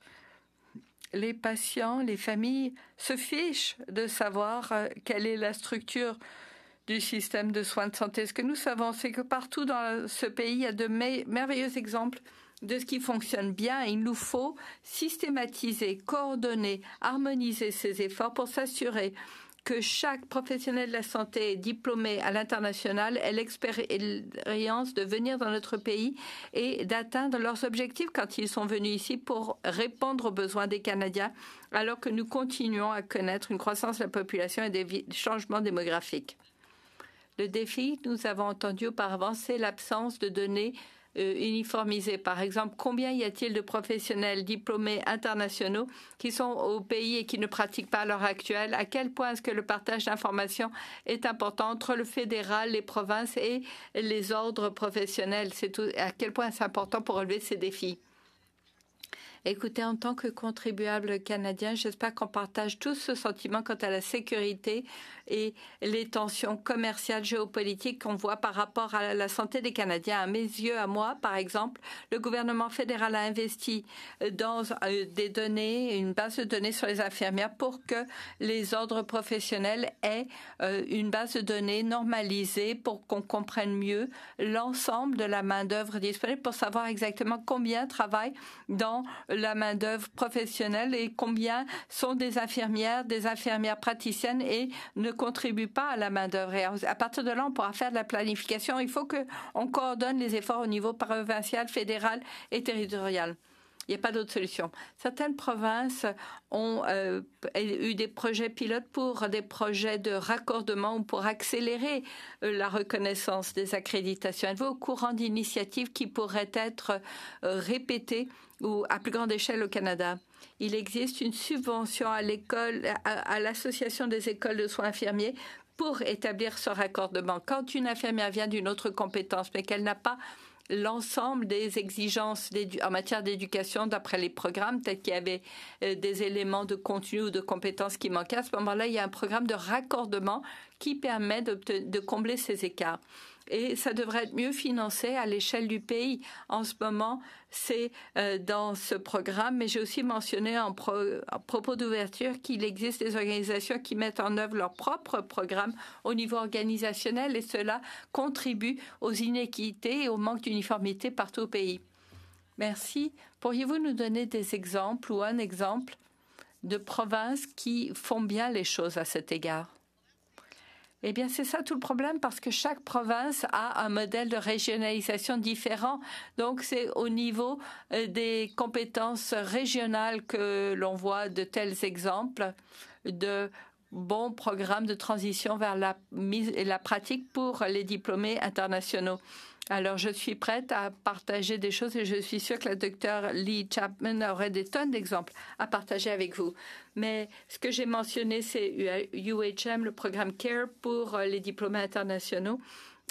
Les patients, les familles se fichent de savoir quelle est la structure du système de soins de santé. Ce que nous savons, c'est que partout dans ce pays, il y a de merveilleux exemples de ce qui fonctionne bien. Il nous faut systématiser, coordonner, harmoniser ces efforts pour s'assurer que chaque professionnel de la santé diplômé à l'international ait l'expérience de venir dans notre pays et d'atteindre leurs objectifs quand ils sont venus ici pour répondre aux besoins des Canadiens, alors que nous continuons à connaître une croissance de la population et des changements démographiques. Le défi que nous avons entendu auparavant, c'est l'absence de données uniformisées. Par exemple, combien y a-t-il de professionnels diplômés internationaux qui sont au pays et qui ne pratiquent pas à l'heure actuelle? À quel point est-ce que le partage d'informations est important entre le fédéral, les provinces et les ordres professionnels? À quel point c'est important pour relever ces défis? Écoutez, en tant que contribuable canadien, j'espère qu'on partage tous ce sentiment quant à la sécurité et les tensions commerciales, géopolitiques qu'on voit par rapport à la santé des Canadiens. À mes yeux, à moi, par exemple, le gouvernement fédéral a investi dans des données, une base de données sur les infirmières pour que les ordres professionnels aient une base de données normalisée pour qu'on comprenne mieux l'ensemble de la main-d'œuvre disponible pour savoir exactement combien travaillent dans la main-d'œuvre professionnelle et combien sont des infirmières praticiennes et ne contribuent pas à la main-d'œuvre. Et à partir de là, on pourra faire de la planification. Il faut qu'on coordonne les efforts au niveau provincial, fédéral et territorial. Il n'y a pas d'autre solution. Certaines provinces ont eu des projets pilotes pour des projets de raccordement ou pour accélérer la reconnaissance des accréditations. Êtes-vous au courant d'initiatives qui pourraient être répétées ou à plus grande échelle au Canada? Il existe une subvention à l'école, à l'Association des écoles de soins infirmiers pour établir ce raccordement. Quand une infirmière vient d'une autre compétence, mais qu'elle n'a pas l'ensemble des exigences en matière d'éducation d'après les programmes, peut-être qu'il y avait des éléments de contenu ou de compétences qui manquaient. À ce moment-là, il y a un programme de raccordement qui permet de combler ces écarts. Et ça devrait être mieux financé à l'échelle du pays. En ce moment, c'est dans ce programme, mais j'ai aussi mentionné en propos d'ouverture qu'il existe des organisations qui mettent en œuvre leur propre programme au niveau organisationnel et cela contribue aux inéquités et au manque d'uniformité partout au pays. Merci. Pourriez-vous nous donner des exemples ou un exemple de provinces qui font bien les choses à cet égard? Eh bien, c'est ça tout le problème parce que chaque province a un modèle de régionalisation différent. Donc, c'est au niveau des compétences régionales que l'on voit de tels exemples de bons programmes de transition vers la pratique pour les diplômés internationaux. Alors, je suis prête à partager des choses et je suis sûre que la docteure Lee Chapman aurait des tonnes d'exemples à partager avec vous. Mais ce que j'ai mentionné, c'est UHM, le programme CARE pour les diplômés internationaux.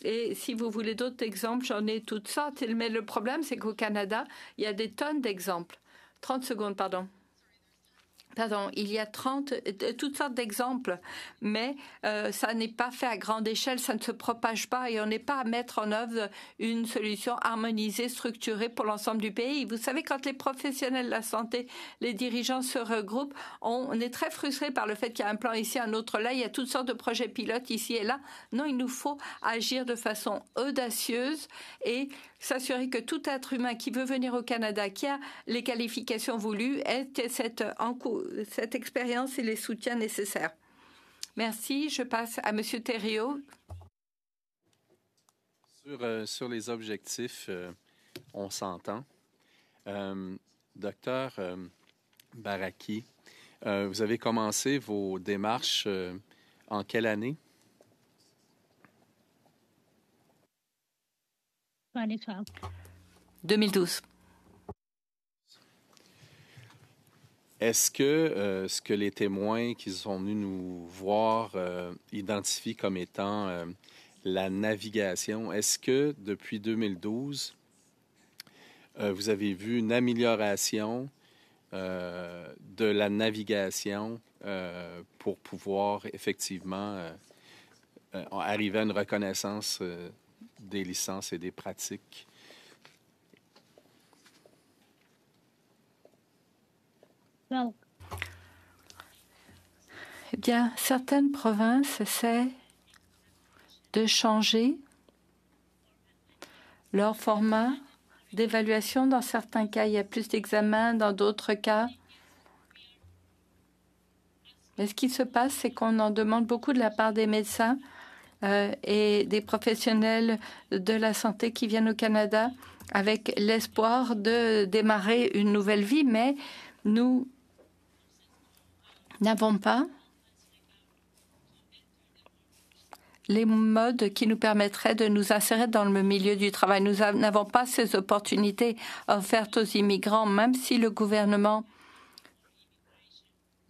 Et si vous voulez d'autres exemples, j'en ai toutes sortes. Mais le problème, c'est qu'au Canada, il y a des tonnes d'exemples. 30 secondes, pardon. Pardon, il y a toutes sortes d'exemples, mais ça n'est pas fait à grande échelle, ça ne se propage pas et on n'est pas à mettre en œuvre une solution harmonisée, structurée pour l'ensemble du pays. Vous savez, quand les professionnels de la santé, les dirigeants se regroupent, on est très frustré par le fait qu'il y a un plan ici, un autre là, il y a toutes sortes de projets pilotes ici et là. Non, il nous faut agir de façon audacieuse et s'assurer que tout être humain qui veut venir au Canada, qui a les qualifications voulues, ait cette expérience et les soutiens nécessaires. Merci. Je passe à Monsieur Thériault. Sur les objectifs, on s'entend. Docteur Baraki, vous avez commencé vos démarches en quelle année? 2012. Est-ce que ce que les témoins qui sont venus nous voir identifient comme étant la navigation, est-ce que depuis 2012, vous avez vu une amélioration de la navigation pour pouvoir effectivement arriver à une reconnaissance des licences et des pratiques? Eh bien, certaines provinces essaient de changer leur format d'évaluation. Dans certains cas, il y a plus d'examens, dans d'autres cas. Mais ce qui se passe, c'est qu'on en demande beaucoup de la part des médecins et des professionnels de la santé qui viennent au Canada avec l'espoir de démarrer une nouvelle vie, mais nous n'avons pas les modes qui nous permettraient de nous insérer dans le milieu du travail. Nous n'avons pas ces opportunités offertes aux immigrants, même si le gouvernement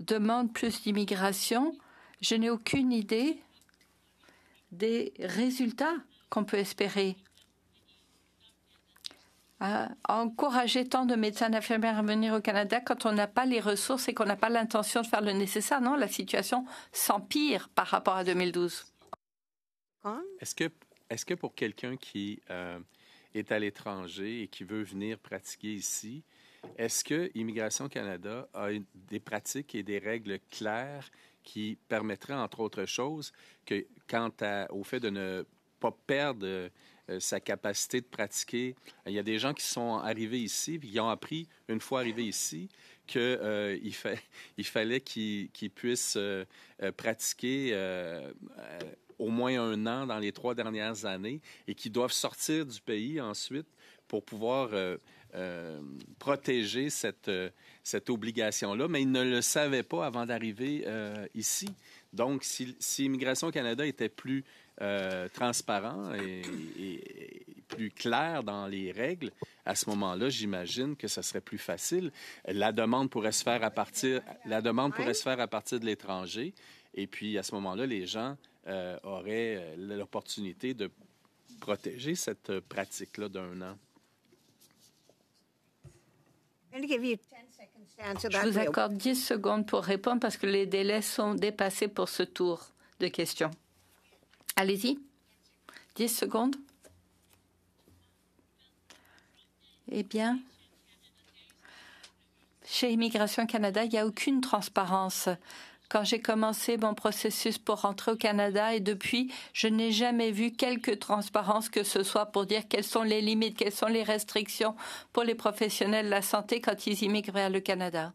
demande plus d'immigration. Je n'ai aucune idée des résultats qu'on peut espérer. Encourager tant de médecins d'infirmières à venir au Canada quand on n'a pas les ressources et qu'on n'a pas l'intention de faire le nécessaire. Non, la situation s'empire par rapport à 2012. Est-ce que pour quelqu'un qui est à l'étranger et qui veut venir pratiquer ici, est-ce que Immigration Canada a des pratiques et des règles claires qui permettraient, entre autres choses, que quant au fait de ne pas perdre sa capacité de pratiquer? Il y a des gens qui sont arrivés ici, puis qui ont appris, une fois arrivés ici, qu'il fallait qu'ils puissent pratiquer au moins 1 an dans les 3 dernières années et qui doivent sortir du pays ensuite pour pouvoir protéger cette obligation-là, mais ils ne le savaient pas avant d'arriver ici. Donc, si Immigration Canada était plus transparent et plus clair dans les règles, à ce moment-là, j'imagine que ce serait plus facile. La demande pourrait se faire à partir de l'étranger, et puis à ce moment-là, les gens auraient l'opportunité de protéger cette pratique-là d'1 an. Je vous accorde 10 secondes pour répondre parce que les délais sont dépassés pour ce tour de questions. Allez-y. 10 secondes. Eh bien, chez Immigration Canada, il n'y a aucune transparence. Quand j'ai commencé mon processus pour rentrer au Canada et depuis, je n'ai jamais vu quelque transparence que ce soit pour dire quelles sont les limites, quelles sont les restrictions pour les professionnels de la santé quand ils immigrent vers le Canada.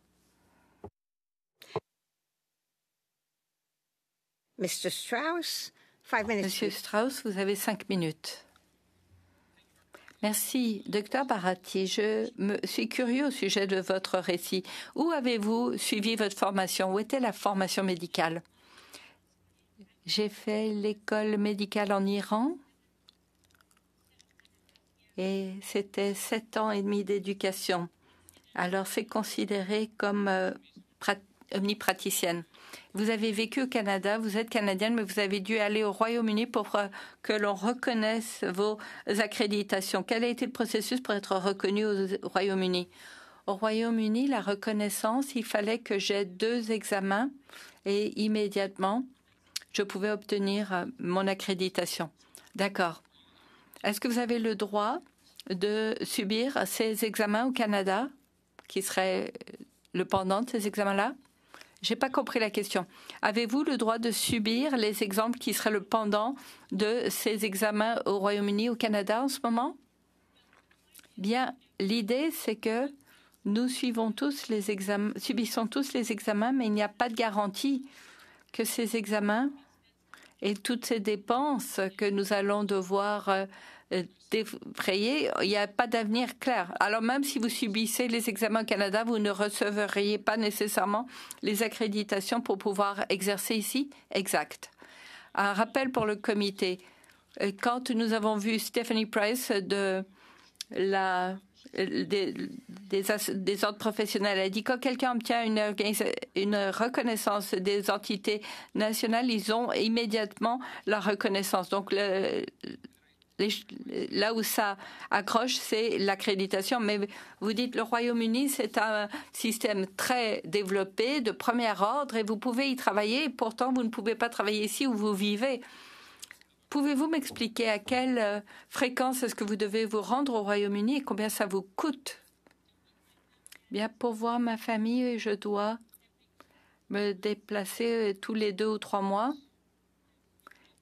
Mr. Strauss, 5 minutes. Monsieur Strauss, vous avez 5 minutes. Merci, Dr Barati. Je suis curieux au sujet de votre récit. Où avez-vous suivi votre formation? Où était la formation médicale? J'ai fait l'école médicale en Iran et c'était 7 ans et demi d'éducation. Alors, c'est considéré comme omnipraticienne. Vous avez vécu au Canada, vous êtes canadienne, mais vous avez dû aller au Royaume-Uni pour que l'on reconnaisse vos accréditations. Quel a été le processus pour être reconnu au Royaume-Uni? Au Royaume-Uni, la reconnaissance, il fallait que j'aie 2 examens et immédiatement, je pouvais obtenir mon accréditation. D'accord. Est-ce que vous avez le droit de subir ces examens au Canada, qui serait le pendant de ces examens-là? Je n'ai pas compris la question. Avez-vous le droit de subir les exemples qui seraient le pendant de ces examens au Royaume-Uni, au Canada en ce moment? Bien, l'idée, c'est que nous subissons tous les examens, mais il n'y a pas de garantie que ces examens et toutes ces dépenses que nous allons devoir défrayer, il n'y a pas d'avenir clair. Alors même si vous subissez les examens au Canada, vous ne recevriez pas nécessairement les accréditations pour pouvoir exercer ici? Exact. Un rappel pour le comité. Quand nous avons vu Stephanie Price des ordres professionnels, elle a dit quand quelqu'un obtient une reconnaissance des entités nationales, ils ont immédiatement la reconnaissance. Donc, là où ça accroche, c'est l'accréditation. Mais vous dites le Royaume-Uni, c'est un système très développé, de premier ordre, et vous pouvez y travailler, et pourtant vous ne pouvez pas travailler ici où vous vivez. Pouvez-vous m'expliquer à quelle fréquence est-ce que vous devez vous rendre au Royaume-Uni et combien ça vous coûte? Bien, pour voir ma famille, je dois me déplacer tous les 2 ou 3 mois.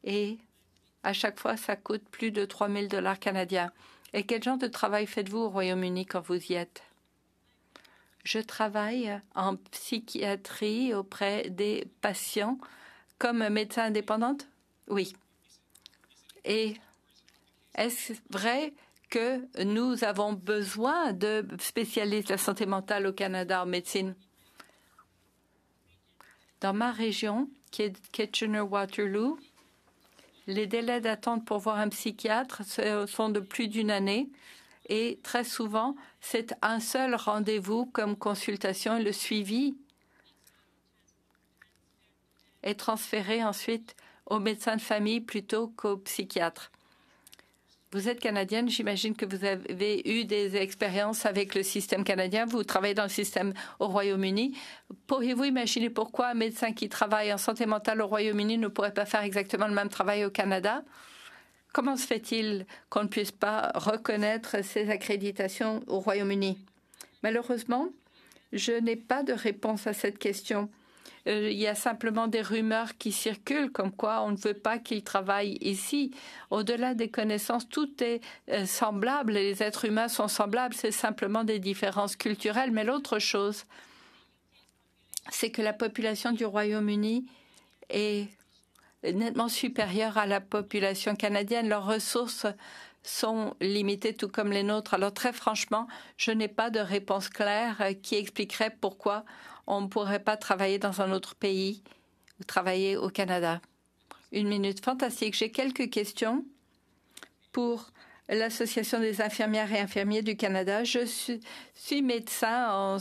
Et à chaque fois, ça coûte plus de 3 000 $ canadiens. Et quel genre de travail faites-vous au Royaume-Uni quand vous y êtes? Je travaille en psychiatrie auprès des patients comme médecin indépendante? Oui. Et est-ce vrai que nous avons besoin de spécialistes de la santé mentale au Canada en médecine? Dans ma région, qui est Kitchener-Waterloo, les délais d'attente pour voir un psychiatre sont de plus d'1 année et très souvent, c'est un seul rendez-vous comme consultation et le suivi est transféré ensuite au médecin de famille plutôt qu'au psychiatre. Vous êtes canadienne, j'imagine que vous avez eu des expériences avec le système canadien. Vous travaillez dans le système au Royaume-Uni. Pourriez-vous imaginer pourquoi un médecin qui travaille en santé mentale au Royaume-Uni ne pourrait pas faire exactement le même travail au Canada? Comment se fait-il qu'on ne puisse pas reconnaître ces accréditations au Royaume-Uni? Malheureusement, je n'ai pas de réponse à cette question. Il y a simplement des rumeurs qui circulent comme quoi on ne veut pas qu'ils travaillent ici. Au-delà des connaissances, tout est semblable. Les êtres humains sont semblables. C'est simplement des différences culturelles. Mais l'autre chose, c'est que la population du Royaume-Uni est nettement supérieure à la population canadienne. Leurs ressources sont limitées, tout comme les nôtres. Alors très franchement, je n'ai pas de réponse claire qui expliquerait pourquoi on ne pourrait pas travailler dans un autre pays ou travailler au Canada. 1 minute, fantastique. J'ai quelques questions pour l'Association des infirmières et infirmiers du Canada. Je suis médecin en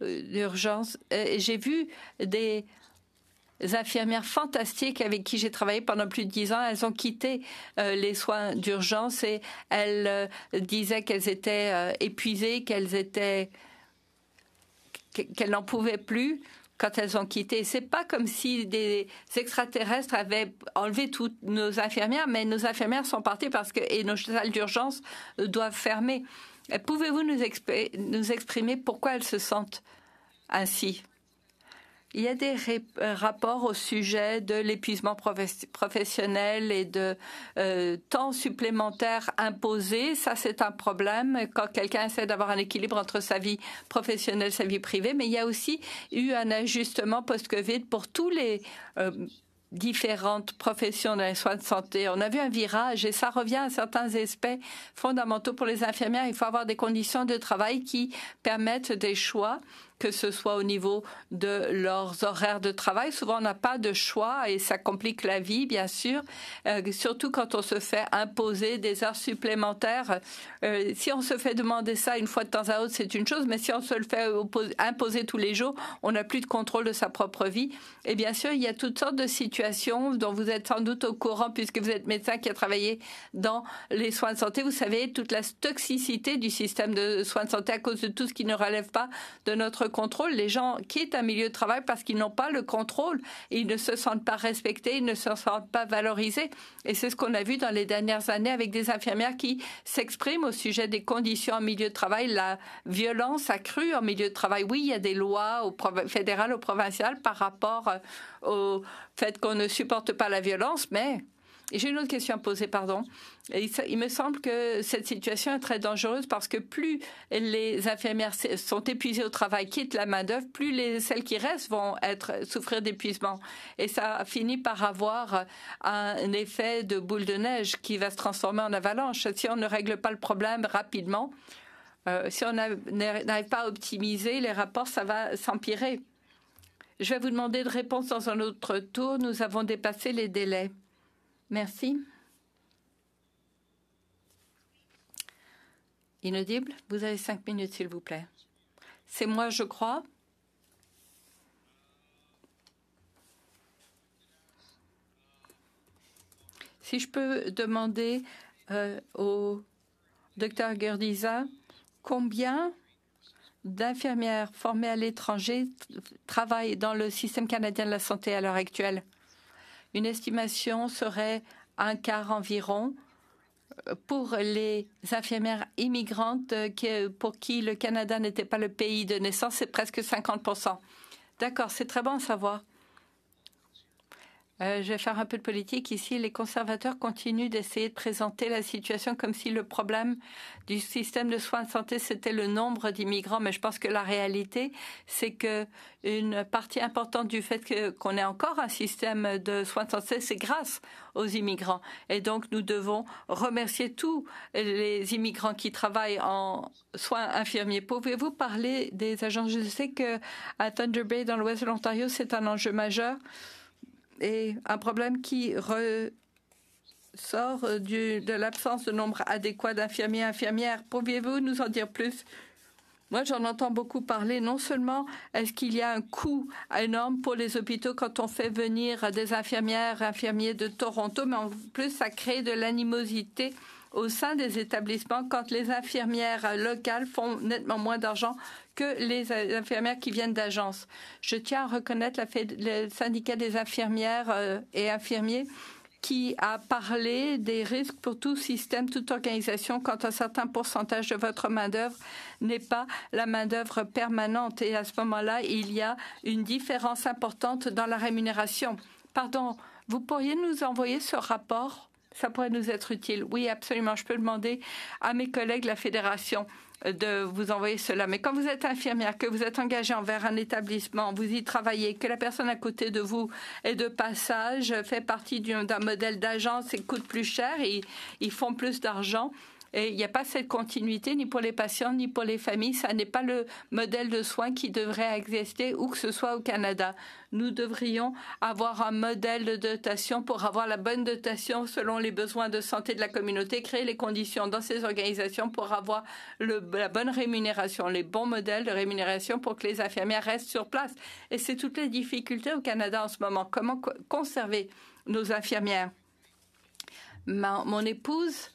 urgence. J'ai vu des infirmières fantastiques avec qui j'ai travaillé pendant plus de 10 ans. Elles ont quitté les soins d'urgence et elles disaient qu'elles étaient épuisées, qu'elles n'en pouvaient plus quand elles ont quitté. C'est pas comme si des extraterrestres avaient enlevé toutes nos infirmières, mais nos infirmières sont parties parce que et nos salles d'urgence doivent fermer. Pouvez-vous nous exprimer pourquoi elles se sentent ainsi? Il y a des rapports au sujet de l'épuisement professionnel et de temps supplémentaire imposé. Ça, c'est un problème quand quelqu'un essaie d'avoir un équilibre entre sa vie professionnelle et sa vie privée. Mais il y a aussi eu un ajustement post-Covid pour tous les différentes professions dans les soins de santé. On a vu un virage et ça revient à certains aspects fondamentaux pour les infirmières. Il faut avoir des conditions de travail qui permettent des choix que ce soit au niveau de leurs horaires de travail. Souvent, on n'a pas de choix et ça complique la vie, bien sûr, surtout quand on se fait imposer des heures supplémentaires. Si on se fait demander ça une fois de temps à autre, c'est une chose, mais si on se le fait imposer tous les jours, on n'a plus de contrôle de sa propre vie. Et bien sûr, il y a toutes sortes de situations dont vous êtes sans doute au courant puisque vous êtes médecin qui a travaillé dans les soins de santé. Vous savez, toute la toxicité du système de soins de santé à cause de tout ce qui ne relève pas de notre contrôle. Les gens quittent un milieu de travail parce qu'ils n'ont pas le contrôle. Ils ne se sentent pas respectés, ils ne se sentent pas valorisés. Et c'est ce qu'on a vu dans les dernières années avec des infirmières qui s'expriment au sujet des conditions en milieu de travail, la violence accrue en milieu de travail. Oui, il y a des lois au fédéral, au provincial par rapport au fait qu'on ne supporte pas la violence, mais... Et j'ai une autre question à poser, pardon. Il me semble que cette situation est très dangereuse parce que plus les infirmières sont épuisées au travail, quittent la main-d'œuvre, plus celles qui restent vont souffrir d'épuisement. Et ça finit par avoir un effet de boule de neige qui va se transformer en avalanche. Si on ne règle pas le problème rapidement, si on n'arrive pas à optimiser les rapports, ça va s'empirer. Je vais vous demander de répondre dans un autre tour. Nous avons dépassé les délais. Merci. Inaudible, vous avez 5 minutes, s'il vous plaît. C'est moi, je crois. Si je peux demander au Dr Gerdiza, combien d'infirmières formées à l'étranger travaillent dans le système canadien de la santé à l'heure actuelle? Une estimation serait un quart environ. Pour les infirmières immigrantes pour qui le Canada n'était pas le pays de naissance, c'est presque 50%. D'accord, c'est très bon à savoir. Je vais faire un peu de politique ici. Les conservateurs continuent d'essayer de présenter la situation comme si le problème du système de soins de santé, c'était le nombre d'immigrants. Mais je pense que la réalité, c'est qu'une partie importante du fait qu'on ait encore un système de soins de santé, c'est grâce aux immigrants. Et donc, nous devons remercier tous les immigrants qui travaillent en soins infirmiers. Pouvez-vous parler des agences? Je sais qu'à Thunder Bay, dans l'ouest de l'Ontario, c'est un enjeu majeur. Et un problème qui ressort de l'absence de nombre adéquat d'infirmiers et infirmières. Pourriez-vous nous en dire plus? Moi, j'en entends beaucoup parler. Non seulement est-ce qu'il y a un coût énorme pour les hôpitaux quand on fait venir des infirmières et infirmiers de Toronto, mais en plus, ça crée de l'animosité au sein des établissements quand les infirmières locales font nettement moins d'argent que les infirmières qui viennent d'agences. Je tiens à reconnaître le syndicat des infirmières et infirmiers qui a parlé des risques pour tout système, toute organisation, quand un certain pourcentage de votre main-d'œuvre n'est pas la main-d'œuvre permanente. Et à ce moment-là, il y a une différence importante dans la rémunération. Pardon, vous pourriez nous envoyer ce rapport? Ça pourrait nous être utile. Oui, absolument. Je peux demander à mes collègues de la Fédération de vous envoyer cela. Mais quand vous êtes infirmière, que vous êtes engagé envers un établissement, vous y travaillez, que la personne à côté de vous est de passage, fait partie d'un modèle d'agence et coûte plus cher, et ils font plus d'argent. Et il n'y a pas cette continuité ni pour les patients ni pour les familles. Ça n'est pas le modèle de soins qui devrait exister où que ce soit au Canada. Nous devrions avoir un modèle de dotation pour avoir la bonne dotation selon les besoins de santé de la communauté, créer les conditions dans ces organisations pour avoir la bonne rémunération, les bons modèles de rémunération pour que les infirmières restent sur place. Et c'est toutes les difficultés au Canada en ce moment. Comment conserver nos infirmières? Mon épouse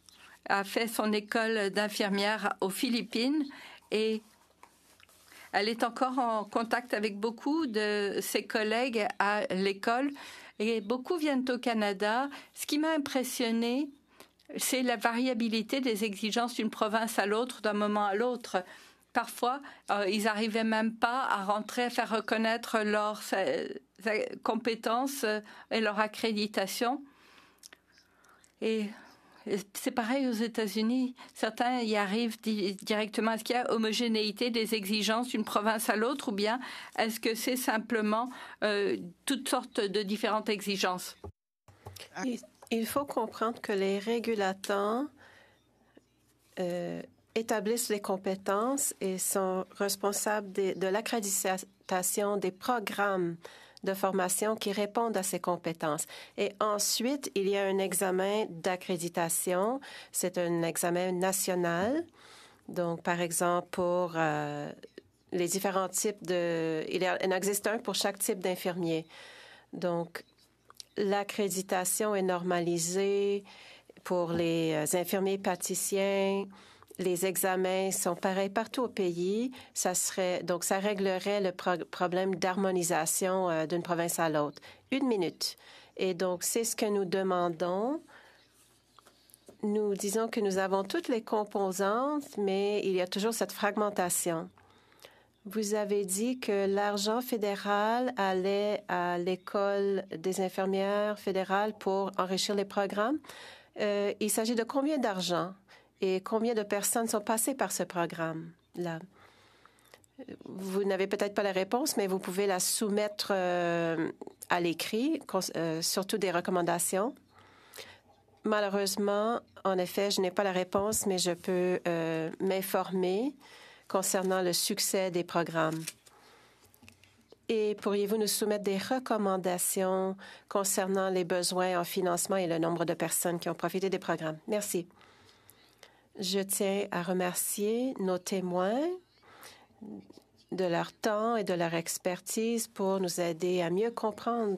a fait son école d'infirmière aux Philippines et elle est encore en contact avec beaucoup de ses collègues à l'école et beaucoup viennent au Canada. Ce qui m'a impressionné, c'est la variabilité des exigences d'une province à l'autre, d'un moment à l'autre. Parfois, ils n'arrivaient même pas à rentrer, à faire reconnaître leurs compétences et leur accréditation. Et c'est pareil aux États-Unis. Certains y arrivent directement. Est-ce qu'il y a homogénéité des exigences d'une province à l'autre ou bien est-ce que c'est simplement toutes sortes de différentes exigences? Il faut comprendre que les régulateurs établissent les compétences et sont responsables de l'accréditation des programmes de formation qui répondent à ces compétences. Et ensuite, il y a un examen d'accréditation. C'est un examen national. Donc, par exemple, pour les différents types de... Il en existe un pour chaque type d'infirmier. Donc, l'accréditation est normalisée pour les infirmiers praticiens. Les examens sont pareils partout au pays. Donc, ça réglerait le problème d'harmonisation d'une province à l'autre. 1 minute. Et donc, c'est ce que nous demandons. Nous disons que nous avons toutes les composantes, mais il y a toujours cette fragmentation. Vous avez dit que l'argent fédéral allait à l'École des infirmières fédérales pour enrichir les programmes. Il s'agit de combien d'argent et combien de personnes sont passées par ce programme-là? Vous n'avez peut-être pas la réponse, mais vous pouvez la soumettre à l'écrit, surtout des recommandations. Malheureusement, en effet, je n'ai pas la réponse, mais je peux m'informer concernant le succès des programmes. Et pourriez-vous nous soumettre des recommandations concernant les besoins en financement et le nombre de personnes qui ont profité des programmes? Merci. Je tiens à remercier nos témoins de leur temps et de leur expertise pour nous aider à mieux comprendre